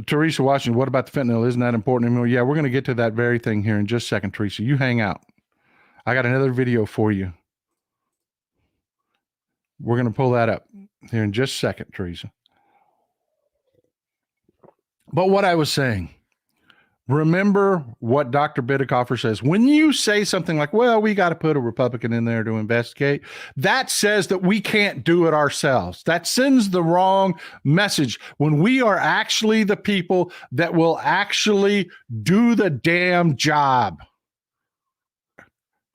Teresa Washington, what about the fentanyl? Isn't that important anymore? Yeah, we're going to get to that very thing here in just a second, Teresa. You hang out. I got another video for you. We're going to pull that up here in just a second, Teresa. But what I was saying, remember what Dr. Bitecofer says. When you say something like, well, we got to put a Republican in there to investigate, that says that we can't do it ourselves. That sends the wrong message when we are actually the people that will actually do the damn job.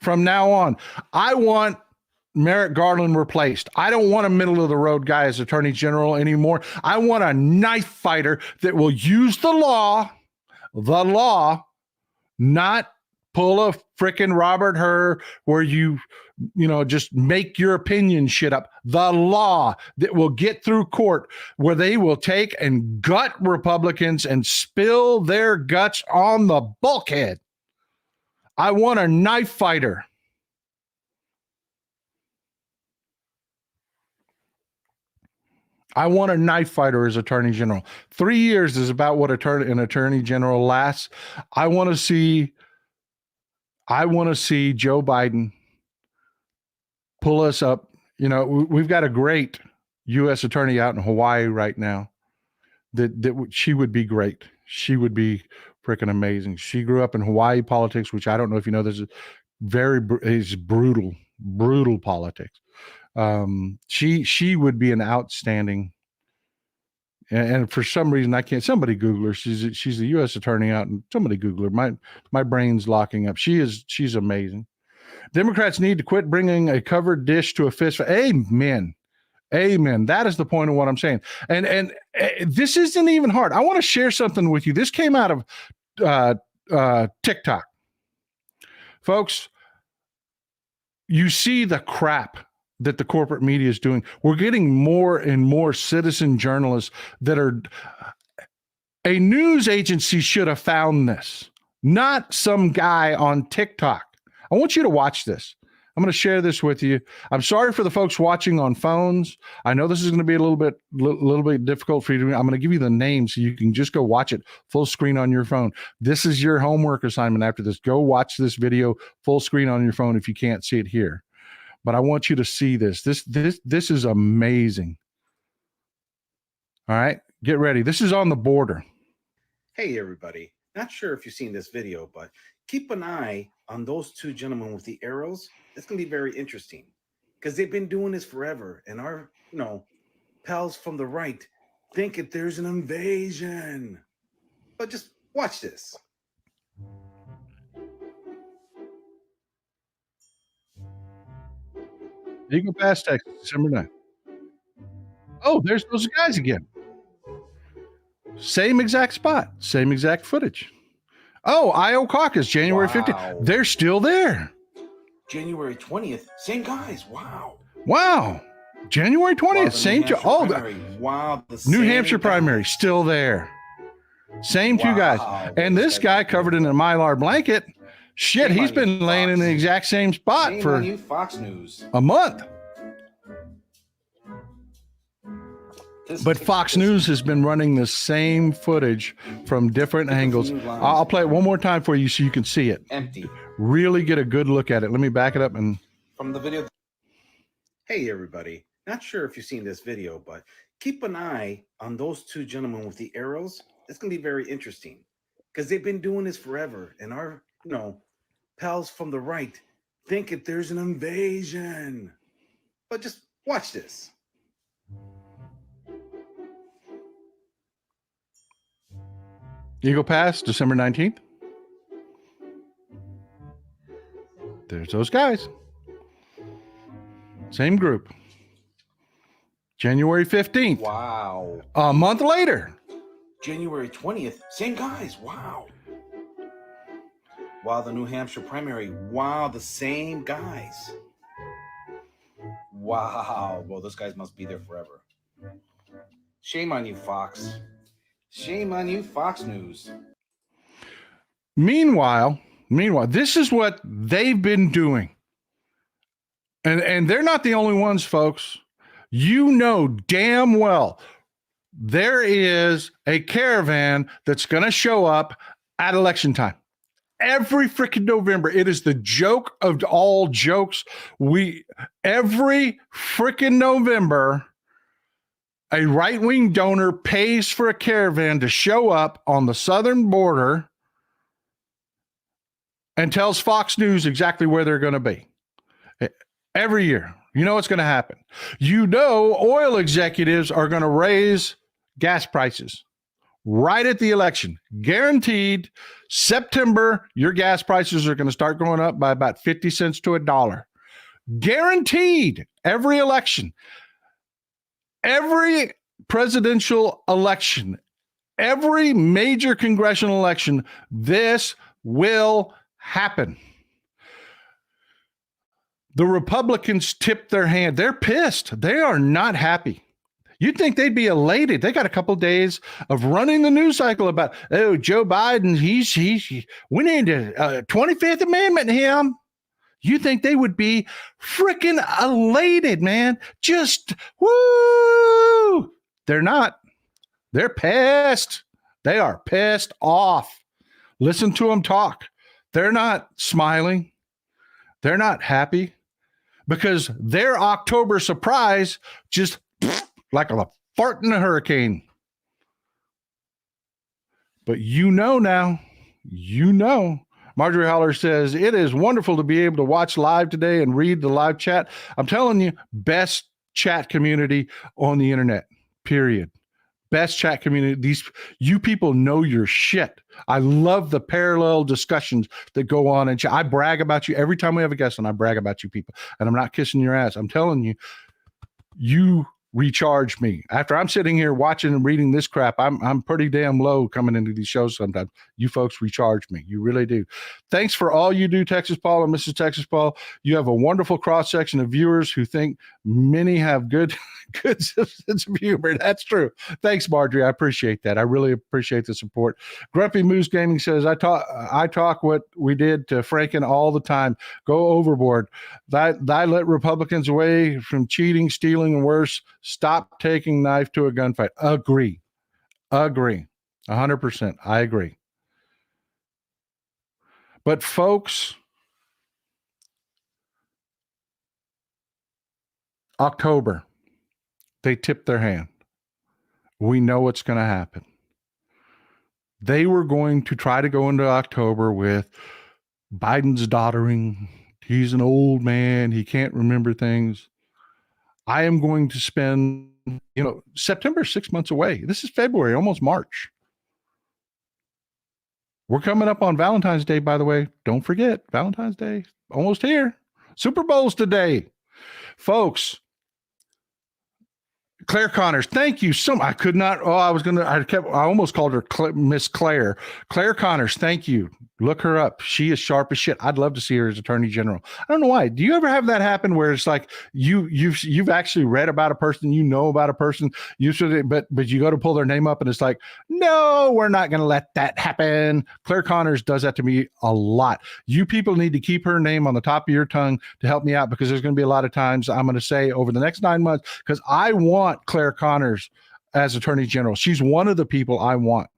From now on, I want Merrick Garland replaced. I don't want a middle-of-the-road guy as Attorney General anymore. I want a knife fighter that will use the law, not pull a frickin' Robert Hur where you just make your opinion shit up. The law that will get through court where they will take and gut Republicans and spill their guts on the bulkhead. I want a knife fighter. I want a knife fighter as Attorney General. 3 years is about what an Attorney General lasts. I want to see Joe Biden pull us up. We've got a great U.S. attorney out in Hawaii right now. That she would be great. She would be freaking amazing. She grew up in Hawaii politics, which I don't know if you know. There's is brutal politics. She would be an outstanding And for some reason, I can't. Somebody Google her. She's a U.S. attorney out, and somebody Google her. My brain's locking up. She's amazing. Democrats need to quit bringing a covered dish to a fist fight. Amen. Amen. That is the point of what I'm saying. And this isn't even hard. I want to share something with you. This came out of TikTok. Folks, you see the crap that the corporate media is doing. We're getting more and more citizen journalists that are. A news agency should have found this, not some guy on TikTok. I want you to watch this. I'm going to share this with you. I'm sorry for the folks watching on phones. I know this is going to be a little bit difficult for you to. I'm going to give you the name so you can just go watch it full screen on your phone. This is your homework assignment after this. Go watch this video full screen on your phone if you can't see it here. But I want you to see this. This is amazing. All right, get ready. This is on the border. Hey, everybody. Not sure if you've seen this video, but keep an eye on those two gentlemen with the arrows. It's going to be very interesting because they've been doing this forever. And our, pals from the right think that there's an invasion. But just watch this. Eagle Pass, Texas, December 9th. Oh, there's those guys again. Same exact spot, same exact footage. Oh, Iowa caucus, January 15th. They're still there. January 20th, same guys. Wow. Wow. January 20th, same. Wow. New Hampshire primary, still there. Same two guys. And this guy covered in a Mylar blanket. Shit, he's been laying in the exact same spot for Fox News. a month. But Fox News has been running the same footage from different angles. I'll play it one more time for you so you can see it. Empty. Really get a good look at it. Let me back it up and From the video. Hey, everybody. Not sure if you've seen this video, but keep an eye on those two gentlemen with the arrows. It's going to be very interesting because they've been doing this forever. And our, pals from the right think that there's an invasion. But just watch this. Eagle Pass, December 19th. There's those guys. Same group. January 15th. Wow. A month later. January 20th, same guys. Wow. Wow, the New Hampshire primary. Wow, the same guys. Wow. Well, those guys must be there forever. Shame on you, Fox. Shame on you, Fox News. Meanwhile, this is what they've been doing. And they're not the only ones, folks. You know damn well there is a caravan that's going to show up at election time. Every freaking November. It is the joke of all jokes. Every freaking November, a right-wing donor pays for a caravan to show up on the southern border and tells Fox News exactly where they're going to be. Every year. You know what's going to happen. Oil executives are going to raise gas prices right at the election. Guaranteed, September, your gas prices are going to start going up by about 50 cents to $1. Guaranteed. Every election. Every presidential election, every major congressional election, this will happen. The Republicans tipped their hand. They're pissed. They are not happy. You'd think they'd be elated. They got a couple of days of running the news cycle about, Joe Biden, we need a 25th Amendment him. You think they would be freaking elated, man. Just, woo! They're not. They're pissed. They are pissed off. Listen to them talk. They're not smiling. They're not happy because their October surprise just like a fart in a hurricane. But now, Marjorie Holler says, it is wonderful to be able to watch live today and read the live chat. I'm telling you, best chat community on the internet, period. best chat community. You people know your shit. I love the parallel discussions that go on in chat. I brag about you every time we have a guest, and I brag about you people. And I'm not kissing your ass. I'm telling you, you recharge me. After I'm sitting here watching and reading this crap, I'm pretty damn low coming into these shows sometimes. You folks recharge me. You really do. Thanks for all you do, Texas Paul and Mrs. Texas Paul. You have a wonderful cross-section of viewers who think many have good sense of humor. That's true. Thanks, Marjorie. I appreciate that. I really appreciate the support. Grumpy Moose Gaming says, I talk what we did to Franken all the time. Go overboard. Thy let Republicans away from cheating, stealing, and worse. Stop taking knife to a gunfight. Agree. 100%. I agree. But folks, October, they tipped their hand. We know what's going to happen. They were going to try to go into October with Biden's doddering. He's an old man. He can't remember things. I am going to spend, September 6 months away. This is February, almost March. We're coming up on Valentine's Day, by the way. Don't forget, Valentine's Day, almost here. Super Bowl's today. Folks, Claire Connors, thank you so much. I could not, I almost called her Miss Claire. Claire Connors, thank you. Look her up. She is sharp as shit. I'd love to see her as Attorney General. I don't know why. Do you ever have that happen where it's like you've actually read about a person, about a person, but you go to pull their name up and it's like, no, we're not going to let that happen. Claire Connors does that to me a lot. You people need to keep her name on the top of your tongue to help me out, because there's going to be a lot of times I'm going to say over the next 9 months, because I want Claire Connors as Attorney General. She's one of the people I want.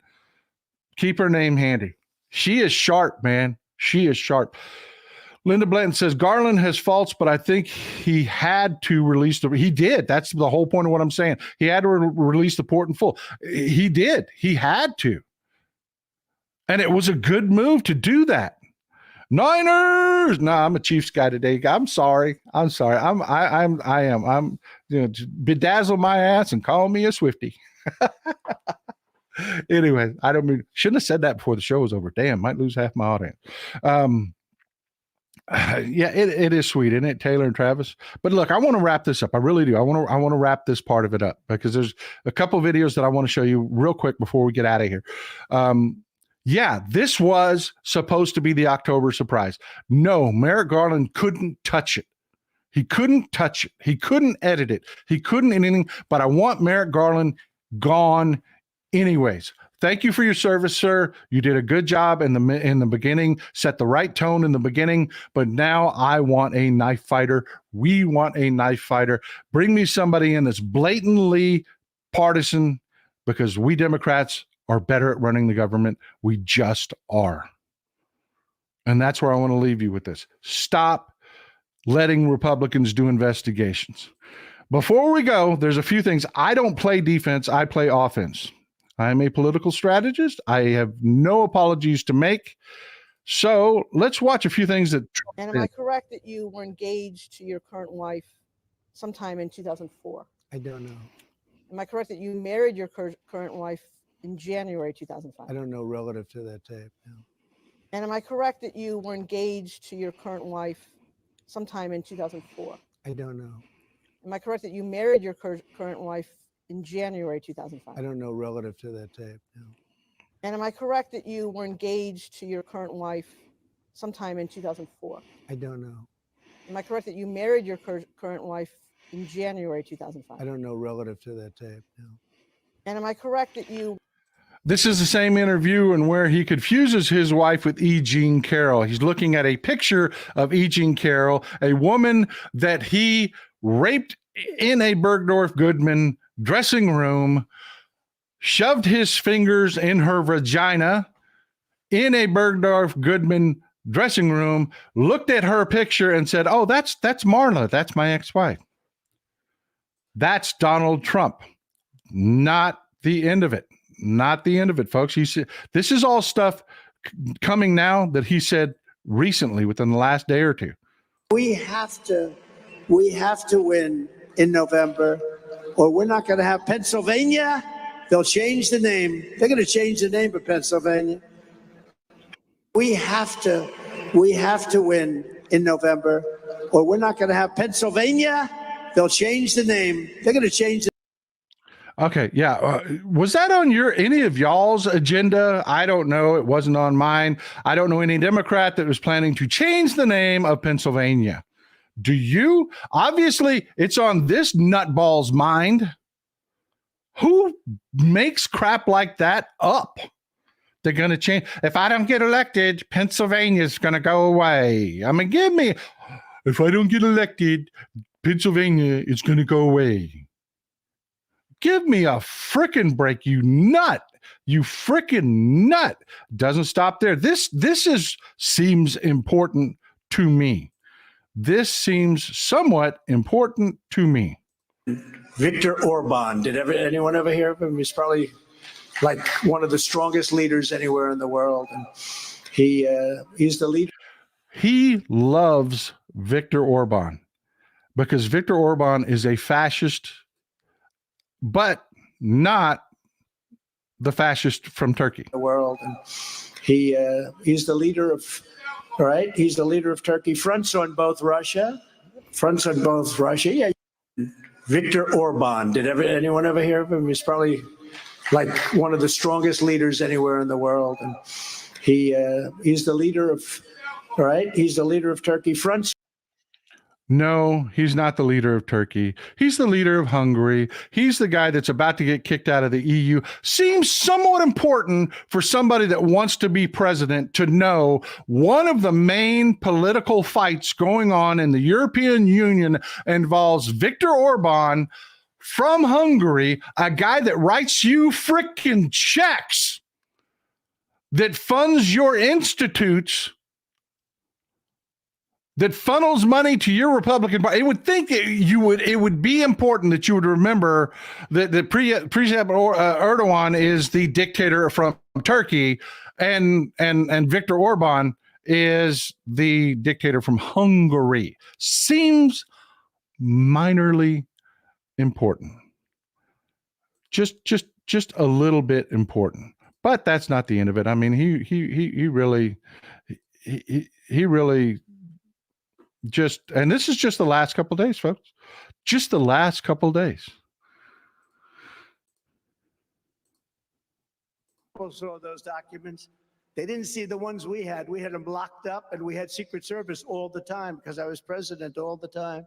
Keep her name handy. She is sharp, man. She is sharp. Linda Blanton says, Garland has faults, but I think he had to release he did. That's the whole point of what I'm saying. He had to release the port in full. He did. He had to. And it was a good move to do that. Niners. No, I'm a Chiefs guy today. I'm sorry. I am. Bedazzle my ass and call me a Swiftie. Anyway, shouldn't have said that before the show was over. Damn, might lose half my audience. Yeah, it is sweet, isn't it, Taylor and Travis? But look, I want to wrap this up. I really do. I want to wrap this part of it up, because there's a couple videos that I want to show you real quick before we get out of here. Yeah, this was supposed to be the October surprise. No, Merrick Garland couldn't touch it. He couldn't touch it. He couldn't edit it. He couldn't anything. But I want Merrick Garland gone anyways. Thank you for your service, sir. You did a good job in the beginning, set the right tone in the beginning, but now I want a knife fighter. We want a knife fighter. Bring me somebody in that's blatantly partisan, because we Democrats are better at running the government. We just are. And that's where I want to leave you with this. Stop letting Republicans do investigations. Before we go, there's a few things. I don't play defense. I play offense. I am a political strategist. I have no apologies to make. So let's watch a few things that. And am I correct that you were engaged to your current wife sometime in 2004? I don't know. Am I correct that you married your current wife in January 2005? I don't know relative to that tape. No. And am I correct that you were engaged to your current wife sometime in 2004? I don't know. Am I correct that you married your current wife in January 2005? I don't know relative to that tape. No. And am I correct that you were engaged to your current wife sometime in 2004? I don't know. Am I correct that you married your current wife in January 2005? I don't know relative to that tape. No. And am I correct that you... This is the same interview and where he confuses his wife with E. Jean Carroll. He's looking at a picture of E. Jean Carroll, a woman that he raped in a Bergdorf Goodman dressing room, shoved his fingers in her vagina in a Bergdorf Goodman dressing room, looked at her picture and said, oh, that's Marla. That's my ex-wife. That's Donald Trump. Not the end of it. Not the end of it, folks. He said, this is all stuff coming now that he said recently within the last day or two. We have to win in November, or we're not going to have Pennsylvania. they'll change the name. They're going to change the name of Pennsylvania. We have to win in November, or we're not going to have Pennsylvania. They'll change the name. They're going to change the Okay, yeah. Was that on any of y'all's agenda? I don't know. It wasn't on mine. I don't know any Democrat that was planning to change the name of Pennsylvania. Do you? Obviously, it's on this nutball's mind. Who makes crap like that up? They're going to change. If I don't get elected, Pennsylvania's going to go away. I mean, if I don't get elected, Pennsylvania is going to go away. Give me a frickin' break, you nut. You frickin' nut. Doesn't stop there. This seems important to me. This seems somewhat important to me. Viktor Orban. Did anyone ever hear of him? He's probably like one of the strongest leaders anywhere in the world. And he's the leader. He loves Viktor Orban because Viktor Orban is a fascist, but not the fascist from Turkey. The world, and he's the leader of, right? He's the leader of Turkey. Fronts on both Russia. Yeah. Viktor Orban. Did anyone ever hear of him? He's probably like one of the strongest leaders anywhere in the world, and he's the leader of, right? He's the leader of Turkey. Fronts. No, he's not the leader of Turkey. He's the leader of Hungary. He's the guy that's about to get kicked out of the EU. Seems somewhat important for somebody that wants to be president to know one of the main political fights going on in the European Union involves Viktor Orban from Hungary, a guy that writes you frickin' checks, that funds your institutes, that funnels money to your Republican Party. It would think that it would be important that you would remember that Recep Erdogan is the dictator from Turkey, and Viktor Orban is the dictator from Hungary. Seems minorly important. Just a little bit important. But that's not the end of it. I mean, he really just, and this is just the last couple of days, folks. Just the last couple of days. People saw those documents. They didn't see the ones we had. We had them locked up, and we had Secret Service all the time because I was president all the time.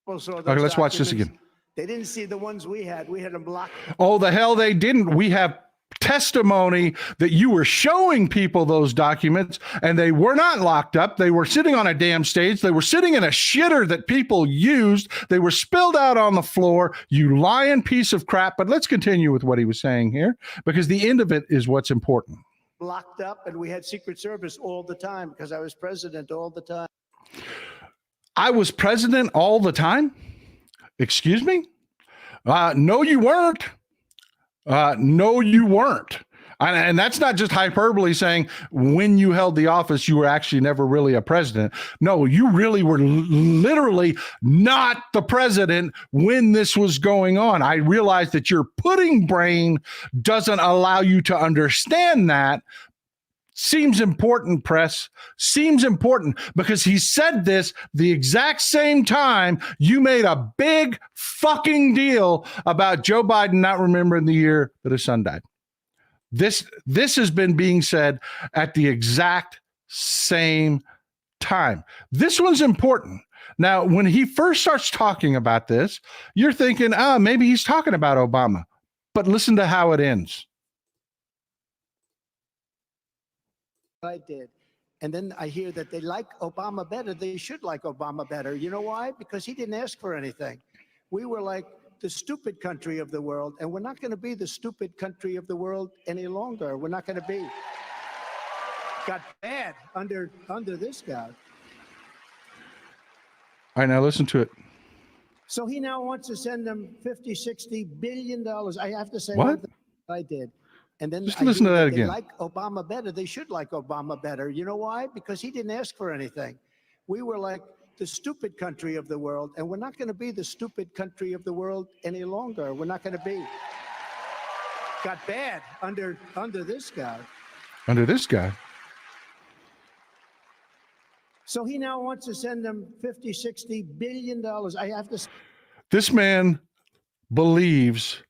People saw those Okay, let's watch this again. They didn't see the ones we had. We had them locked. Oh, the hell they didn't. We have testimony that you were showing people those documents, and they were not locked up. They were sitting on a damn stage. They were sitting in a shitter that people used. They were spilled out on the floor. You lying piece of crap. But let's continue with what he was saying here, because the end of it is what's important. Locked up, and we had Secret Service all the time because I was president all the time. I was president all the time? Excuse me? No, you weren't. No, you weren't. And that's not just hyperbole saying when you held the office, you were actually never really a president. No, you really were literally not the president when this was going on. I realize that your pudding brain doesn't allow you to understand that. Seems important, press. Seems important because he said this the exact same time you made a big fucking deal about Joe Biden not remembering the year that his son died. This has been being said at the exact same time. This one's important. Now, when he first starts talking about this, you're thinking, maybe he's talking about Obama. But listen to how it ends. I did. And then I hear that they like Obama better. They should like Obama better. You know why? Because he didn't ask for anything. We were like the stupid country of the world, and we're not going to be the stupid country of the world any longer. We're not going to be. Got bad under this guy. All right, now listen to it. So he now wants to send them $50-60 billion. I have to say what I did. And then just listen to that again. They like Obama better. They should like Obama better. You know why? Because he didn't ask for anything. We were like the stupid country of the world, and we're not going to be the stupid country of the world any longer. We're not going to be. got bad under this guy. Under this guy. So he now wants to send them 50, 60 billion dollars. I have to. This man believes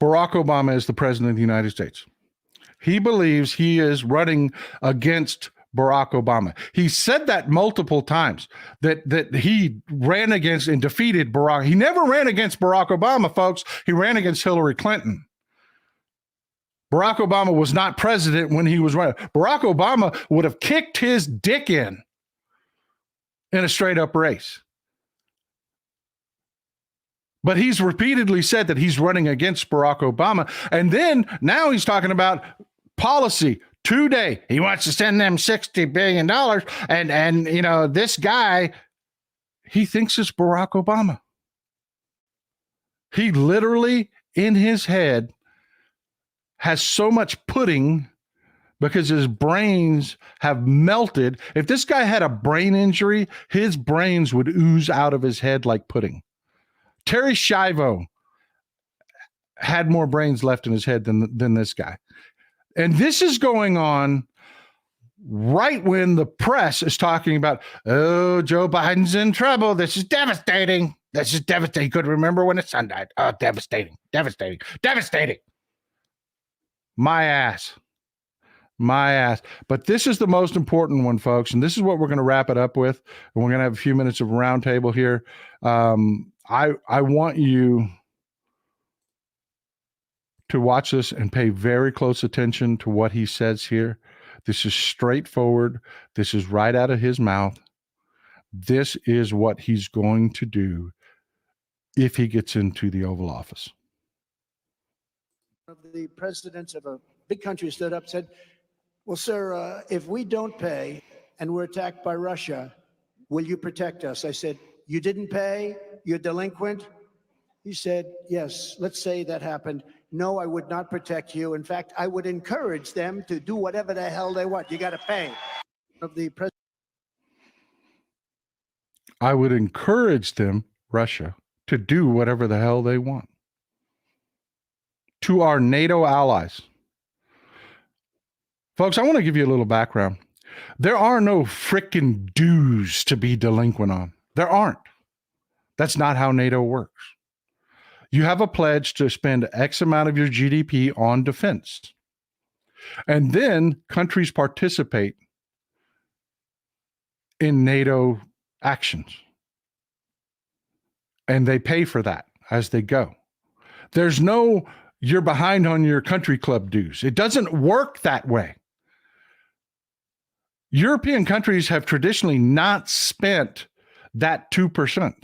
Barack Obama is the president of the United States. He believes he is running against Barack Obama. He said that multiple times, that he ran against and defeated Barack. He never ran against Barack Obama, folks. He ran against Hillary Clinton. Barack Obama was not president when he was running. Barack Obama would have kicked his dick in a straight up race. But he's repeatedly said that he's running against Barack Obama. And then now he's talking about policy today. He wants to send them $60 billion. And you know, this guy, he thinks it's Barack Obama. He literally in his head has so much pudding because his brains have melted. If this guy had a brain injury, his brains would ooze out of his head like pudding. Terry Schiavo had more brains left in his head than this guy. And this is going on right when the press is talking about, oh, Joe Biden's in trouble. This is devastating. This is devastating. You could remember when his son died. Oh, devastating, devastating, devastating. My ass. My ass. But this is the most important one, folks. And this is what we're going to wrap it up with. And we're going to have a few minutes of a roundtable here. I want you to watch this and pay very close attention to what he says here. This is straightforward. This is right out of his mouth. This is what he's going to do if he gets into the Oval Office. The presidents of a big country stood up and said, well, sir, if we don't pay and we're attacked by Russia, will you protect us? I said, you didn't pay? You're delinquent? He said, yes, let's say that happened. No, I would not protect you. In fact, I would encourage them to do whatever the hell they want. You got to pay. I would encourage them, Russia, to do whatever the hell they want. To our NATO allies. Folks, I want to give you a little background. There are no frickin' dues to be delinquent on. There aren't. That's not how NATO works. You have a pledge to spend X amount of your GDP on defense. And then countries participate in NATO actions. And they pay for that as they go. There's no, you're behind on your country club dues. It doesn't work that way. European countries have traditionally not spent that 2%.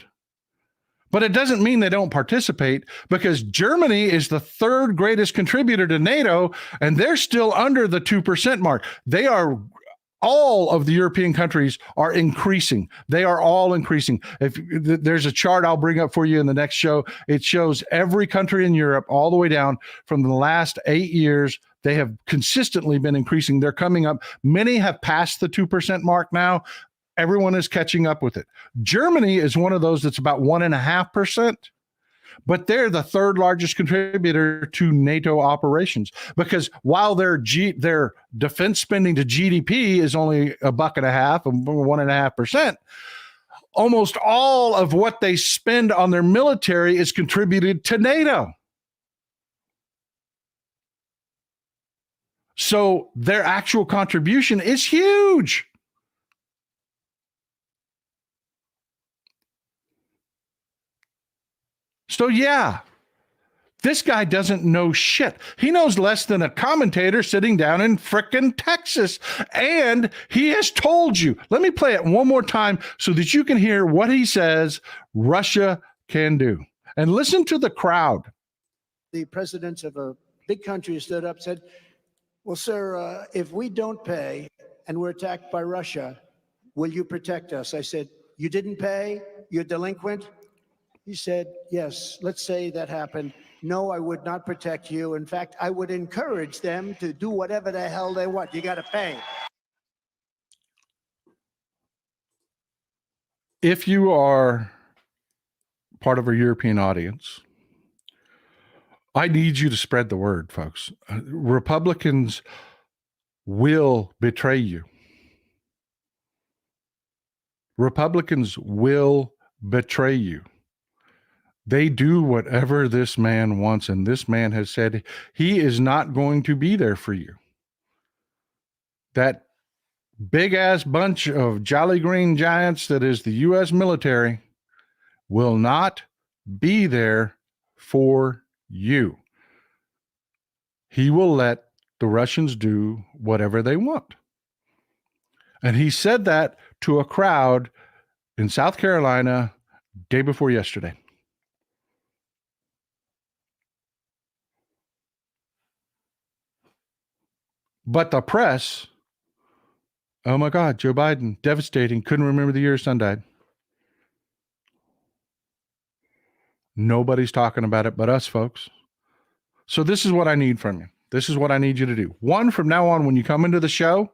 But it doesn't mean they don't participate, because Germany is the third greatest contributor to NATO, and they're still under the 2% mark. They are, all of the European countries are increasing. They are all increasing. If there's a chart I'll bring up for you in the next show, it shows every country in Europe all the way down from the last 8 years. They have consistently been increasing. They're coming up. Many have passed the 2% mark now. Everyone is catching up with it. Germany is one of those that's about 1.5%, but they're the third largest contributor to NATO operations, because while their defense spending to GDP is only $1.50 and 1.5%, almost all of what they spend on their military is contributed to NATO. So their actual contribution is huge. So yeah, this guy doesn't know shit. He knows less than a commentator sitting down in frickin' Texas. And he has told you, let me play it one more time so that you can hear what he says Russia can do. And listen to the crowd. The presidents of a big country stood up and said, well, sir, if we don't pay and we're attacked by Russia, will you protect us? I said, you didn't pay? You're delinquent? He said, yes, let's say that happened. No, I would not protect you. In fact, I would encourage them to do whatever the hell they want. You got to pay. If you are part of a European audience, I need you to spread the word, folks. Republicans will betray you. Republicans will betray you. They do whatever this man wants, and this man has said he is not going to be there for you. That big-ass bunch of jolly green giants that is the U.S. military will not be there for you. He will let the Russians do whatever they want. And he said that to a crowd in South Carolina day before yesterday. But the press, oh my God, Joe Biden, devastating, couldn't remember the year his son died. Nobody's talking about it but us, folks. So this is what I need from you. This is what I need you to do. One, from now on, when you come into the show,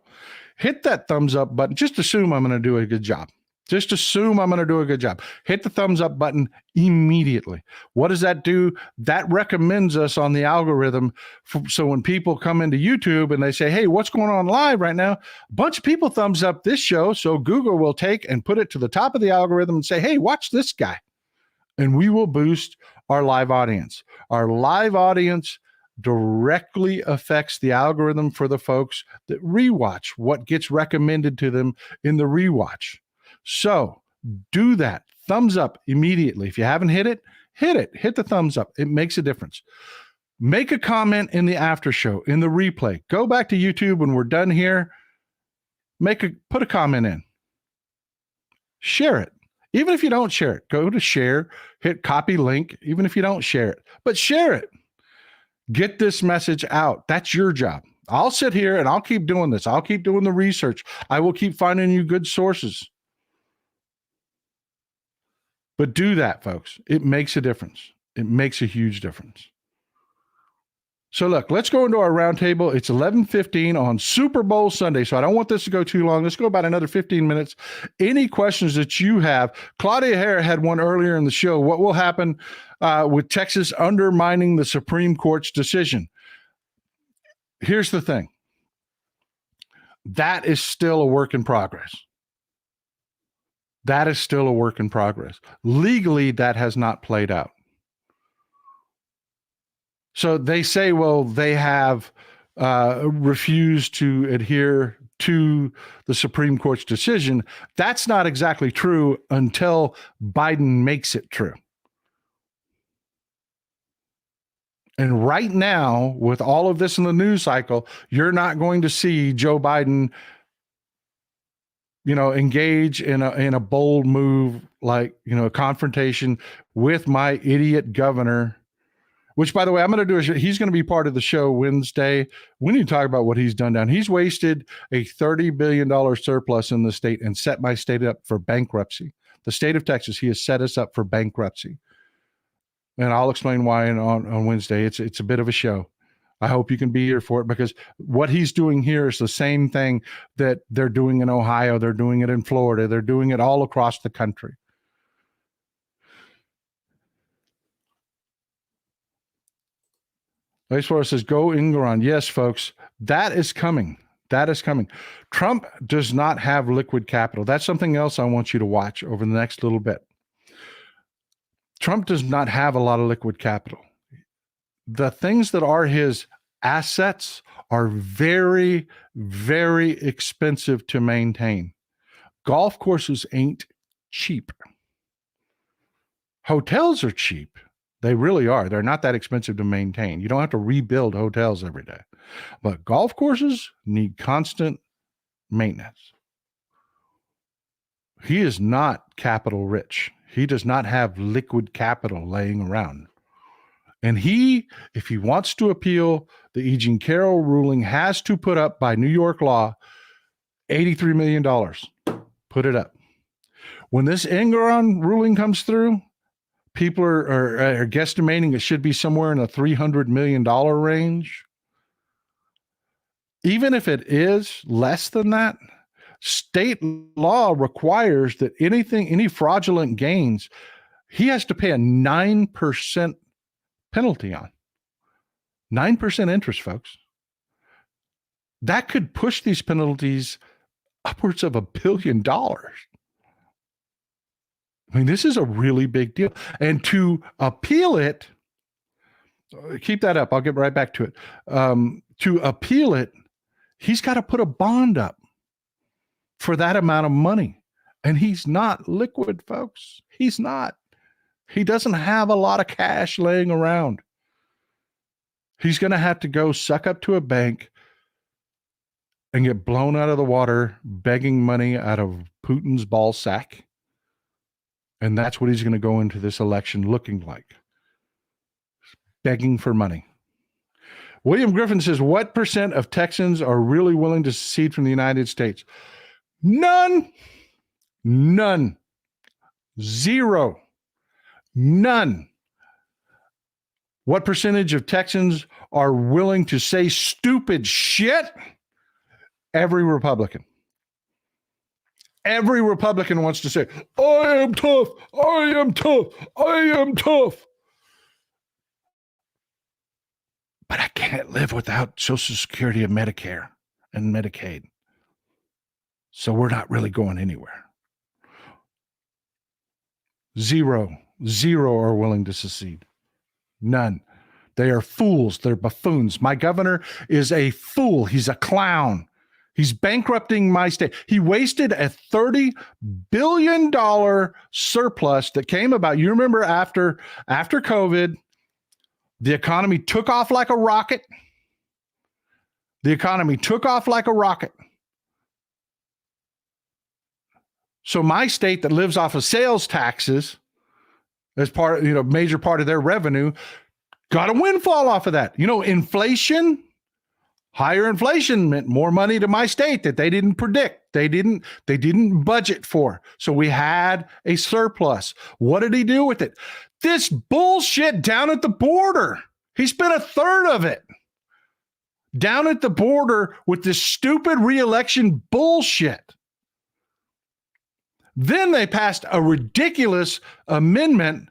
hit that thumbs up button. Just assume I'm going to do a good job. Just assume I'm going to do a good job. Hit the thumbs up button immediately. What does that do? That recommends us on the algorithm. So when people come into YouTube and they say, hey, what's going on live right now? A bunch of people thumbs up this show. So Google will take and put it to the top of the algorithm and say, hey, watch this guy. And we will boost our live audience. Our live audience directly affects the algorithm for the folks that rewatch what gets recommended to them in the rewatch. So do that. Thumbs up immediately. If you haven't hit it, hit it. Hit the thumbs up. It makes a difference. Make a comment in the after show, in the replay. Go back to YouTube when we're done here. Put a comment in. Share it. Even if you don't share it, go to share, hit copy link, even if you don't share it, but share it. Get this message out. That's your job. I'll sit here and I'll keep doing this. I'll keep doing the research. I will keep finding you good sources. But do that, folks. It makes a difference. It makes a huge difference. So look, let's go into our roundtable. It's 11:15 on Super Bowl Sunday, so I don't want this to go too long. Let's go about another 15 minutes. Any questions that you have? Claudia Hare had one earlier in the show. What will happen with Texas undermining the Supreme Court's decision? Here's the thing. That is still a work in progress. That is still a work in progress. Legally, that has not played out. So they say, well, they have refused to adhere to the Supreme Court's decision. That's not exactly true until Biden makes it true. And right now, with all of this in the news cycle, you're not going to see Joe Biden, engage in a bold move like, a confrontation with my idiot governor. Which, by the way, I'm going to do he's going to be part of the show Wednesday. We need to talk about what he's done down. He's wasted a $30 billion surplus in the state and set my state up for bankruptcy. The state of Texas, he has set us up for bankruptcy. And I'll explain why on Wednesday. It's a bit of a show. I hope you can be here for it, because what he's doing here is the same thing that they're doing in Ohio. They're doing it in Florida. They're doing it all across the country. Lacewater says, go Engeron. Yes, folks, that is coming. That is coming. Trump does not have liquid capital. That's something else I want you to watch over the next little bit. Trump does not have a lot of liquid capital. The things that are his assets are very, very expensive to maintain. Golf courses ain't cheap. Hotels are cheap. They really are. They're not that expensive to maintain. You don't have to rebuild hotels every day. But golf courses need constant maintenance. He is not capital rich. He does not have liquid capital laying around. And if he wants to appeal the E. Jean Carroll ruling, has to put up, by New York law, $83 million. Put it up. When this Engeron ruling comes through, people are guesstimating it should be somewhere in the $300 million range. Even if it is less than that, state law requires that any fraudulent gains, he has to pay a 9% penalty on. 9% interest, folks. That could push these penalties upwards of $1 billion. I mean, this is a really big deal. And to appeal it, keep that up. I'll get right back to it. To appeal it, he's got to put a bond up for that amount of money. And he's not liquid, folks. He's not. He doesn't have a lot of cash laying around. He's going to have to go suck up to a bank and get blown out of the water begging money out of Putin's ball sack. And that's what he's going to go into this election looking like. Begging for money. William Griffin says, what percent of Texans are really willing to secede from the United States? None. None. Zero. None. What percentage of Texans are willing to say stupid shit? Every Republican. Every Republican wants to say, I am tough. I am tough. I am tough. But I can't live without Social Security and Medicare and Medicaid. So we're not really going anywhere. Zero are willing to secede. None. They are fools. They're buffoons. My governor is a fool. He's a clown. He's bankrupting my state. He wasted a $30 billion surplus that came about. You remember after COVID, the economy took off like a rocket. The economy took off like a rocket. So my state that lives off of sales taxes as part, major part of their revenue, got a windfall off of that. Inflation, higher inflation meant more money to my state that they didn't predict. They didn't budget for. So we had a surplus. What did he do with it? This bullshit down at the border. He spent a third of it down at the border with this stupid re-election bullshit. Then they passed a ridiculous amendment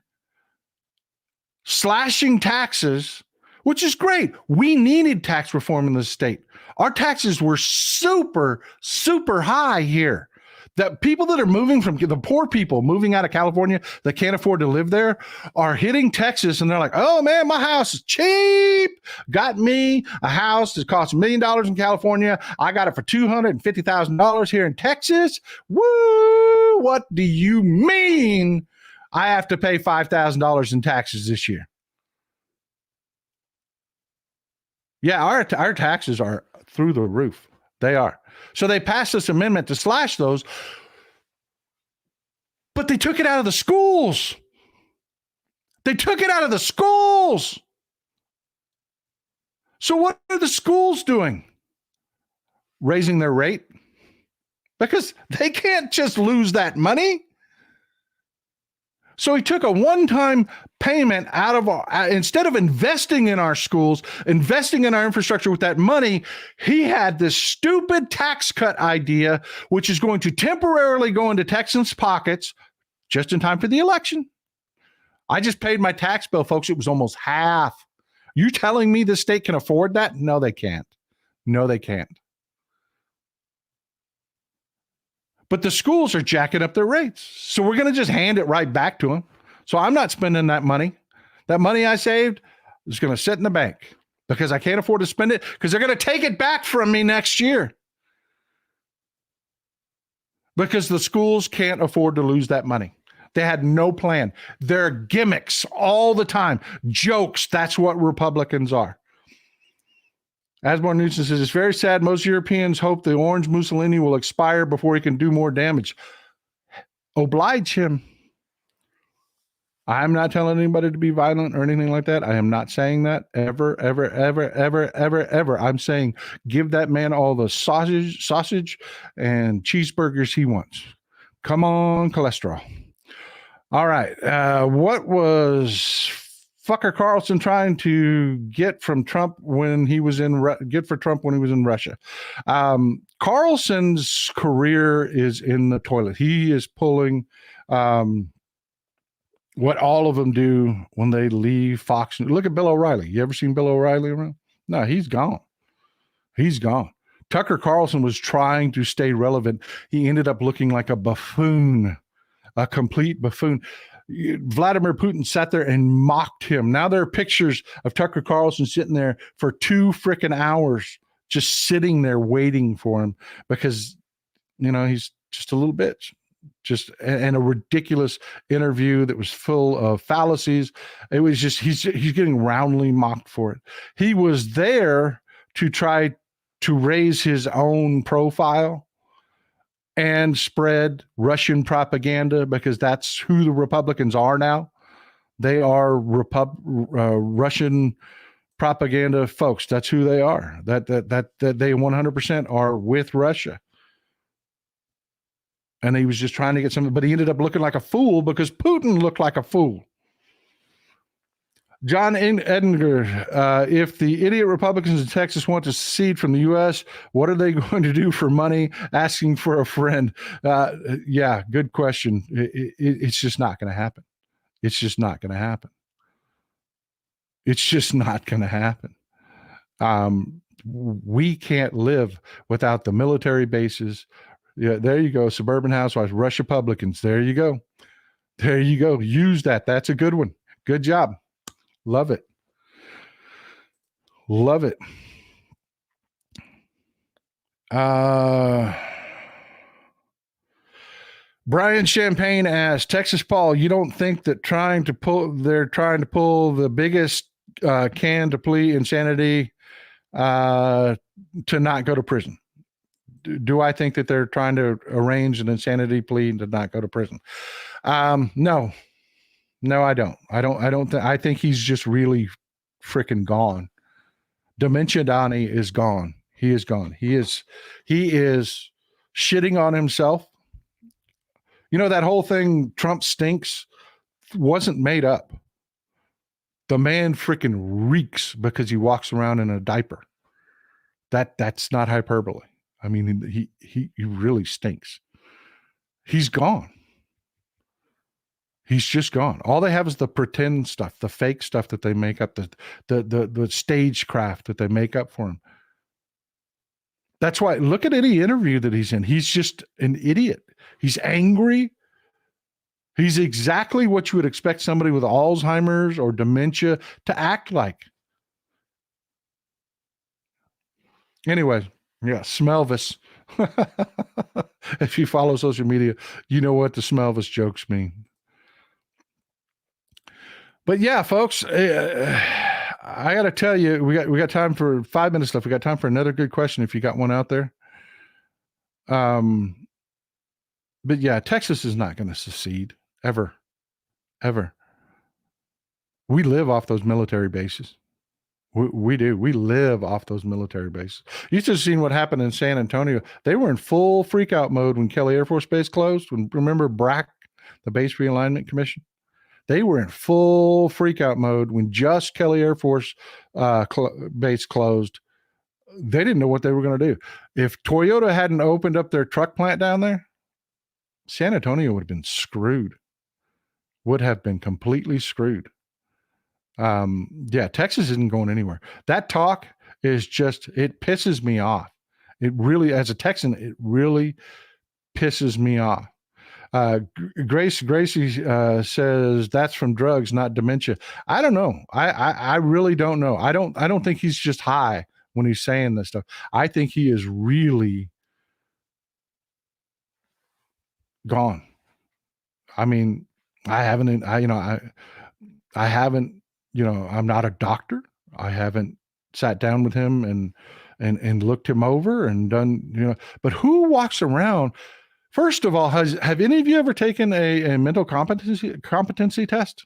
slashing taxes, which is great. We needed tax reform in the state. Our taxes were super, super high here. The people that are moving from the poor people moving out of California that can't afford to live there are hitting Texas and they're like, oh man, my house is cheap. Got me a house that costs $1 million in California. I got it for $250,000 here in Texas. Woo! What do you mean I have to pay $5,000 in taxes this year? Yeah, our taxes are through the roof. They are. So they passed this amendment to slash those, but they took it out of the schools. They took it out of the schools. So what are the schools doing? Raising their rate? Because they can't just lose that money. So he took a one-time payment out of instead of investing in our schools, investing in our infrastructure with that money, he had this stupid tax cut idea, which is going to temporarily go into Texans' pockets just in time for the election. I just paid my tax bill, folks. It was almost half. You telling me the state can afford that? No, they can't. No, they can't. But the schools are jacking up their rates. So we're going to just hand it right back to them. So I'm not spending that money. That money I saved is going to sit in the bank because I can't afford to spend it because they're going to take it back from me next year. Because the schools can't afford to lose that money. They had no plan. They're gimmicks all the time. Jokes. That's what Republicans are. Asborn Newsom says, it's very sad. Most Europeans hope the orange Mussolini will expire before he can do more damage. Oblige him. I'm not telling anybody to be violent or anything like that. I am not saying that ever. I'm saying give that man all the sausage and cheeseburgers he wants. Come on, cholesterol. All right. What was Fucker Carlson trying to get from Trump when he was in Russia? Carlson's career is in the toilet. He is pulling what all of them do when they leave Fox. Look at Bill O'Reilly. You ever seen Bill O'Reilly around? No, he's gone. He's gone. Tucker Carlson was trying to stay relevant. He ended up looking like a buffoon, a complete buffoon. Vladimir Putin sat there and mocked him. Now there are pictures of Tucker Carlson sitting there for 2 freaking hours, just sitting there waiting for him because, he's just a little bitch. Just and a ridiculous interview that was full of fallacies. It was just he's getting roundly mocked for it. He was there to try to raise his own profile and spread Russian propaganda because that's who the Republicans are now. They are Russian propaganda folks. That's who they are. That they 100% are with Russia. And he was just trying to get something, but he ended up looking like a fool because Putin looked like a fool. John Edinger, if the idiot Republicans in Texas want to secede from the U.S., what are they going to do for money? Asking for a friend. Yeah, good question. It's just not going to happen. It's just not going to happen. It's just not going to happen. We can't live without the military bases. Yeah, there you go. Suburban Housewives, Rush Republicans. There you go. There you go. Use that. That's a good one. Good job. Love it. Love it. Brian Champagne asks, Texas Paul, you don't think that they're trying to pull the biggest can to plea insanity to not go to prison? Do I think that they're trying to arrange an insanity plea to not go to prison? No, I don't. I think he's just really freaking gone. Dementia Donnie is gone. He is gone. He is shitting on himself. That whole thing, Trump stinks, wasn't made up. The man freaking reeks because he walks around in a diaper. That's not hyperbole. I mean, he really stinks. He's gone. He's just gone. All they have is the pretend stuff, the fake stuff that they make up, the stagecraft that they make up for him. That's why, look at any interview that he's in. He's just an idiot. He's angry. He's exactly what you would expect somebody with Alzheimer's or dementia to act like. Anyway. Yeah, Smelvis. If you follow social media, you know what the Smelvis jokes mean. But yeah, folks, I got to tell you, we got time for 5 minutes left. We got time for another good question if you got one out there. But yeah, Texas is not going to secede ever. We live off those military bases. We do. We live off those military bases. You should have seen what happened in San Antonio. They were in full freakout mode when Kelly Air Force Base closed. Remember BRAC, the Base Realignment Commission? They were in full freakout mode when just Kelly Air Force Base closed. They didn't know what they were going to do. If Toyota hadn't opened up their truck plant down there, San Antonio would have been screwed. Would have been completely screwed. Yeah, Texas isn't going anywhere. That talk is just, it pisses me off. It really, as a Texan, it really pisses me off. Gracie says that's from drugs, not dementia. I don't know. I really don't know. I don't think he's just high when he's saying this stuff. I think he is really gone. I mean, I haven't, I'm not a doctor. I haven't sat down with him and looked him over and done, but who walks around? First of all, have any of you ever taken a mental competency test?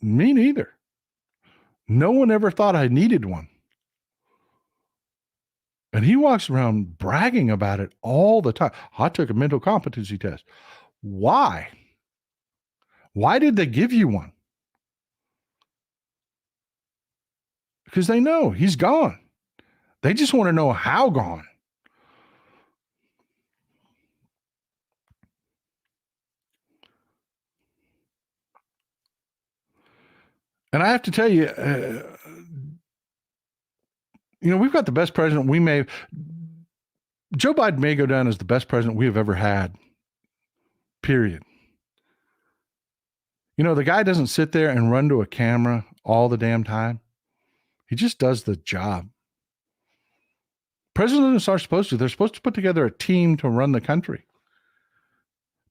Me neither. No one ever thought I needed one. And he walks around bragging about it all the time. I took a mental competency test. Why? Why did they give you one? Because they know he's gone. They just want to know how gone. And I have to tell you, we've got the best president Joe Biden may go down as the best president we have ever had, period. The guy doesn't sit there and run to a camera all the damn time. He just does the job. Presidents are supposed to. They're supposed to put together a team to run the country.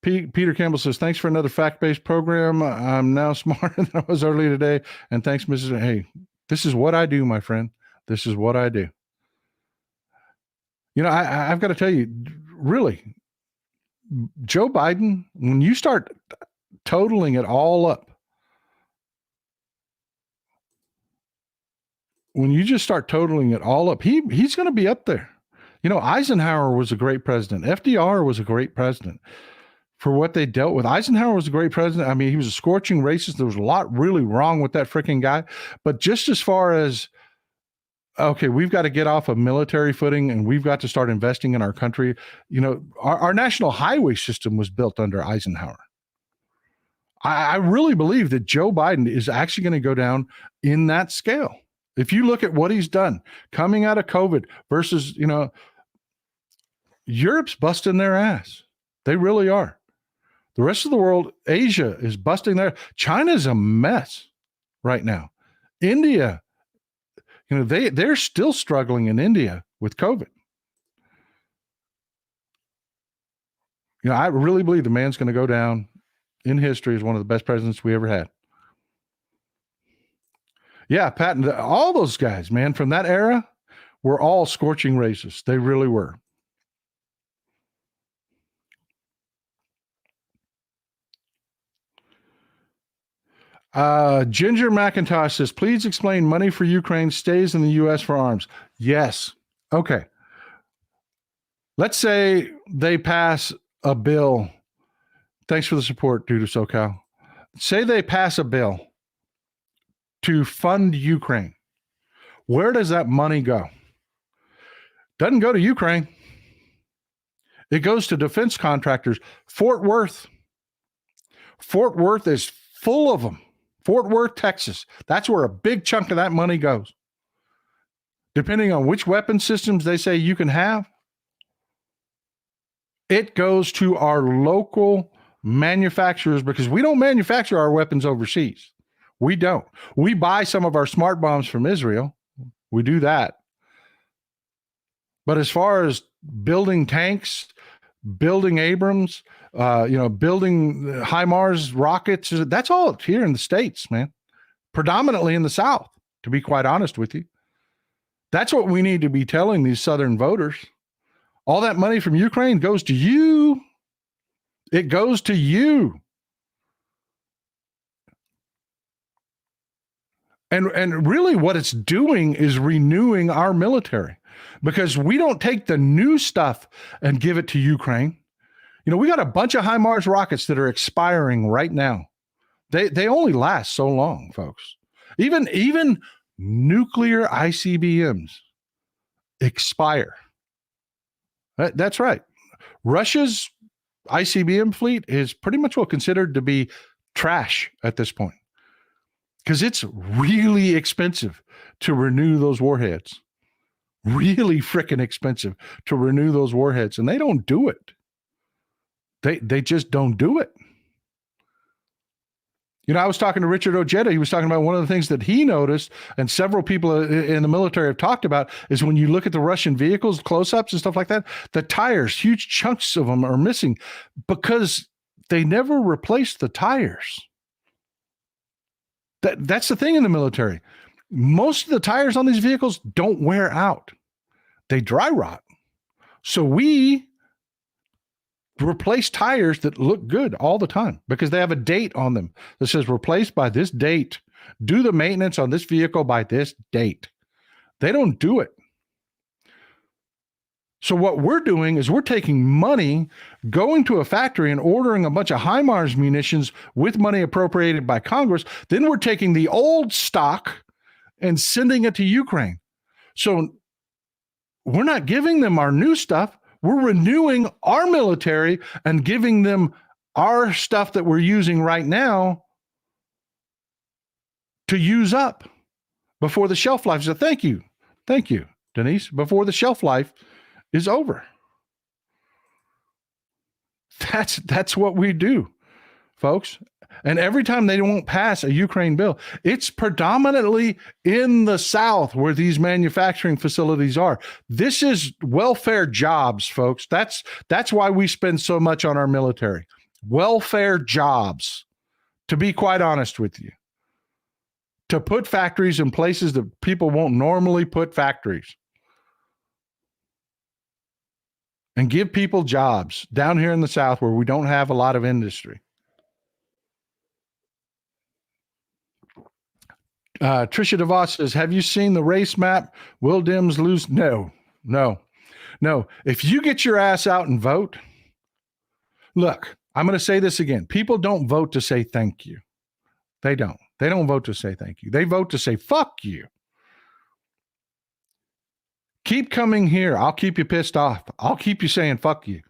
Peter Campbell says, thanks for another fact-based program. I'm now smarter than I was earlier today. And thanks, Mrs. Hey, this is what I do, my friend. This is what I do. I've got to tell you, really, Joe Biden, when you start totaling it all up, when you just start totaling it all up, he's going to be up there. Eisenhower was a great president. FDR was a great president for what they dealt with. Eisenhower was a great president. I mean, he was a scorching racist. There was a lot really wrong with that freaking guy. But just as far as, okay, we've got to get off a military footing and we've got to start investing in our country. Our national highway system was built under Eisenhower. I really believe that Joe Biden is actually going to go down in that scale. If you look at what he's done coming out of COVID versus, Europe's busting their ass. They really are. The rest of the world, Asia is busting their, China's a mess right now. India, they're still struggling in India with COVID. I really believe the man's going to go down in history as one of the best presidents we ever had. Yeah, Patton, all those guys, man, from that era were all scorching racists. They really were. Ginger McIntosh says, please explain money for Ukraine stays in the U.S. for arms. Yes. Okay. Let's say they pass a bill. Thanks for the support, dude of SoCal. Say they pass a bill to fund Ukraine. Where does that money go? Doesn't go to Ukraine. It goes to defense contractors. Fort Worth is full of them. Fort Worth, Texas. That's where a big chunk of that money goes. Depending on which weapon systems they say you can have, it goes to our local manufacturers because we don't manufacture our weapons overseas. We don't. We buy some of our smart bombs from Israel. We do that. But as far as building tanks, building Abrams, building HIMARS rockets, that's all here in the States, man. Predominantly in the South, to be quite honest with you. That's what we need to be telling these Southern voters. All that money from Ukraine goes to you. It goes to you. And really what it's doing is renewing our military because we don't take the new stuff and give it to Ukraine. We got a bunch of HIMARS rockets that are expiring right now. They only last so long, folks. Even nuclear ICBMs expire. That's right. Russia's ICBM fleet is pretty much well considered to be trash at this point because it's really expensive to renew those warheads. Really freaking expensive to renew those warheads, and they don't do it. They just don't do it. I was talking to Richard Ojeda. He was talking about one of the things that he noticed, and several people in the military have talked about, is when you look at the Russian vehicles, close-ups and stuff like that, the tires, huge chunks of them are missing because they never replaced the tires. That's the thing in the military. Most of the tires on these vehicles don't wear out. They dry rot. So we replace tires that look good all the time because they have a date on them that says replaced by this date. Do the maintenance on this vehicle by this date. They don't do it. So what we're doing is we're taking money, going to a factory and ordering a bunch of HIMARS munitions with money appropriated by Congress. Then we're taking the old stock and sending it to Ukraine. So we're not giving them our new stuff. We're renewing our military and giving them our stuff that we're using right now to use up before the shelf life. So thank you, Denise, before the shelf life is over. That's what we do, folks. And every time they won't pass a Ukraine bill, it's predominantly in the South where these manufacturing facilities are. This is welfare jobs, folks. That's why we spend so much on our military. Welfare jobs, to be quite honest with you. To put factories in places that people won't normally put factories. And give people jobs down here in the South where we don't have a lot of industry. Tricia DeVos says, have you seen the race map? Will Dems lose? No. If you get your ass out and vote, look, I'm going to say this again. People don't vote to say thank you. They don't. They don't vote to say thank you. They vote to say fuck you. Keep coming here. I'll keep you pissed off. I'll keep you saying fuck you.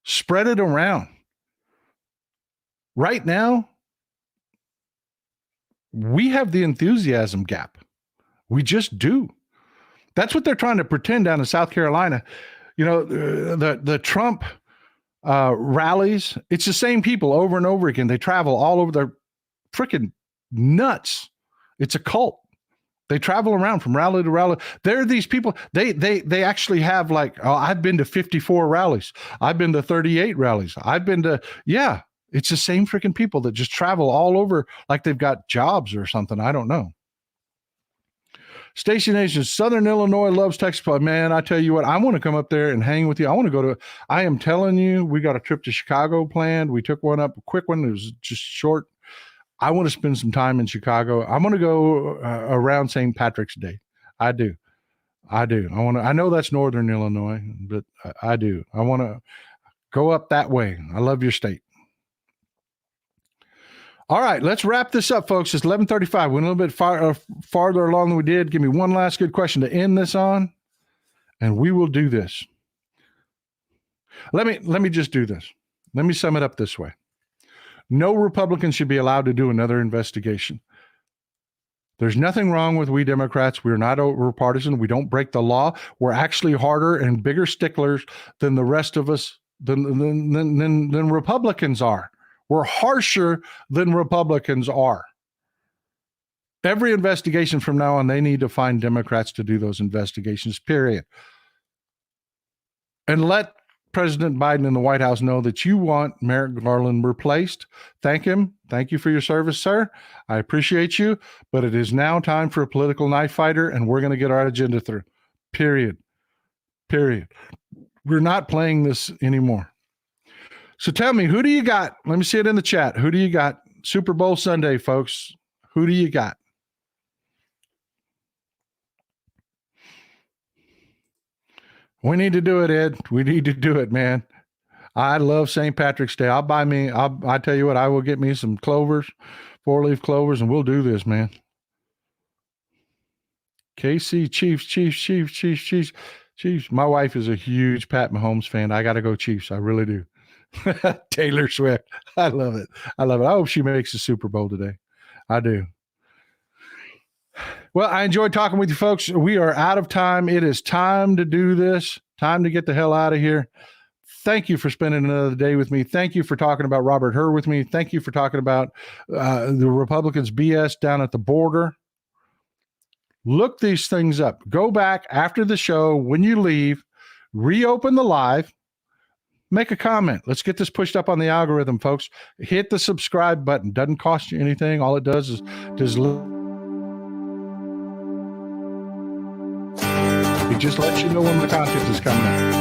Spread it around. Right now, we have the enthusiasm gap. We just do. That's what they're trying to pretend down in South Carolina. You know, the Trump rallies, it's the same people over and over again. They travel all over. They're freaking nuts. It's a cult. They travel around from rally to rally. There are these people, they actually have like, oh, I've been to 54 rallies. I've been to 38 rallies. I've been to, yeah, it's the same freaking people that just travel all over like they've got jobs or something. I don't know. Stacey Nation, Southern Illinois loves Texas. Man, I tell you what, I want to come up there and hang with you. I want to go to, I am telling you, we got a trip to Chicago planned. We took one up, a quick one. It was just short. I want to spend some time in Chicago. I'm going to go around St. Patrick's Day. I do. I know that's Northern Illinois, but I do. I want to go up that way. I love your state. All right, let's wrap this up, folks. It's 11:35. We're a little bit farther along than we did. Give me one last good question to end this on, and we will do this. Let me just do this. Let me sum it up this way. No Republican should be allowed to do another investigation. There's nothing wrong with we Democrats. We're not over partisan. We don't break the law. We're actually harder and bigger sticklers than the rest of us, than Republicans are. We're harsher than Republicans are. Every investigation from now on, they need to find Democrats to do those investigations, period. And let President Biden and the White House know that you want Merrick Garland replaced. Thank him. Thank you for your service, sir. I appreciate you, but it is now time for a political knife fighter, and we're going to get our agenda through. Period. We're not playing this anymore. So tell me, who do you got? Let me see it in the chat. Who do you got? Super Bowl Sunday, folks. Who do you got? We need to do it, Ed. We need to do it, man. I love St. Patrick's Day. I tell you what, I will get me some clovers, 4-leaf clovers, and we'll do this, man. KC, Chiefs. My wife is a huge Pat Mahomes fan. I got to go Chiefs. I really do. Taylor Swift. I love it. I hope she makes the Super Bowl today. I do. Well, I enjoyed talking with you folks. We are out of time. It is time to do this. Time to get the hell out of here. Thank you for spending another day with me. Thank you for talking about Robert Hur with me. Thank you for talking about the Republicans' BS down at the border. Look these things up. Go back after the show when you leave. Reopen the live. Make a comment. Let's get this pushed up on the algorithm, folks. Hit the subscribe button. Doesn't cost you anything. All it does is it just lets you know when the content is coming out.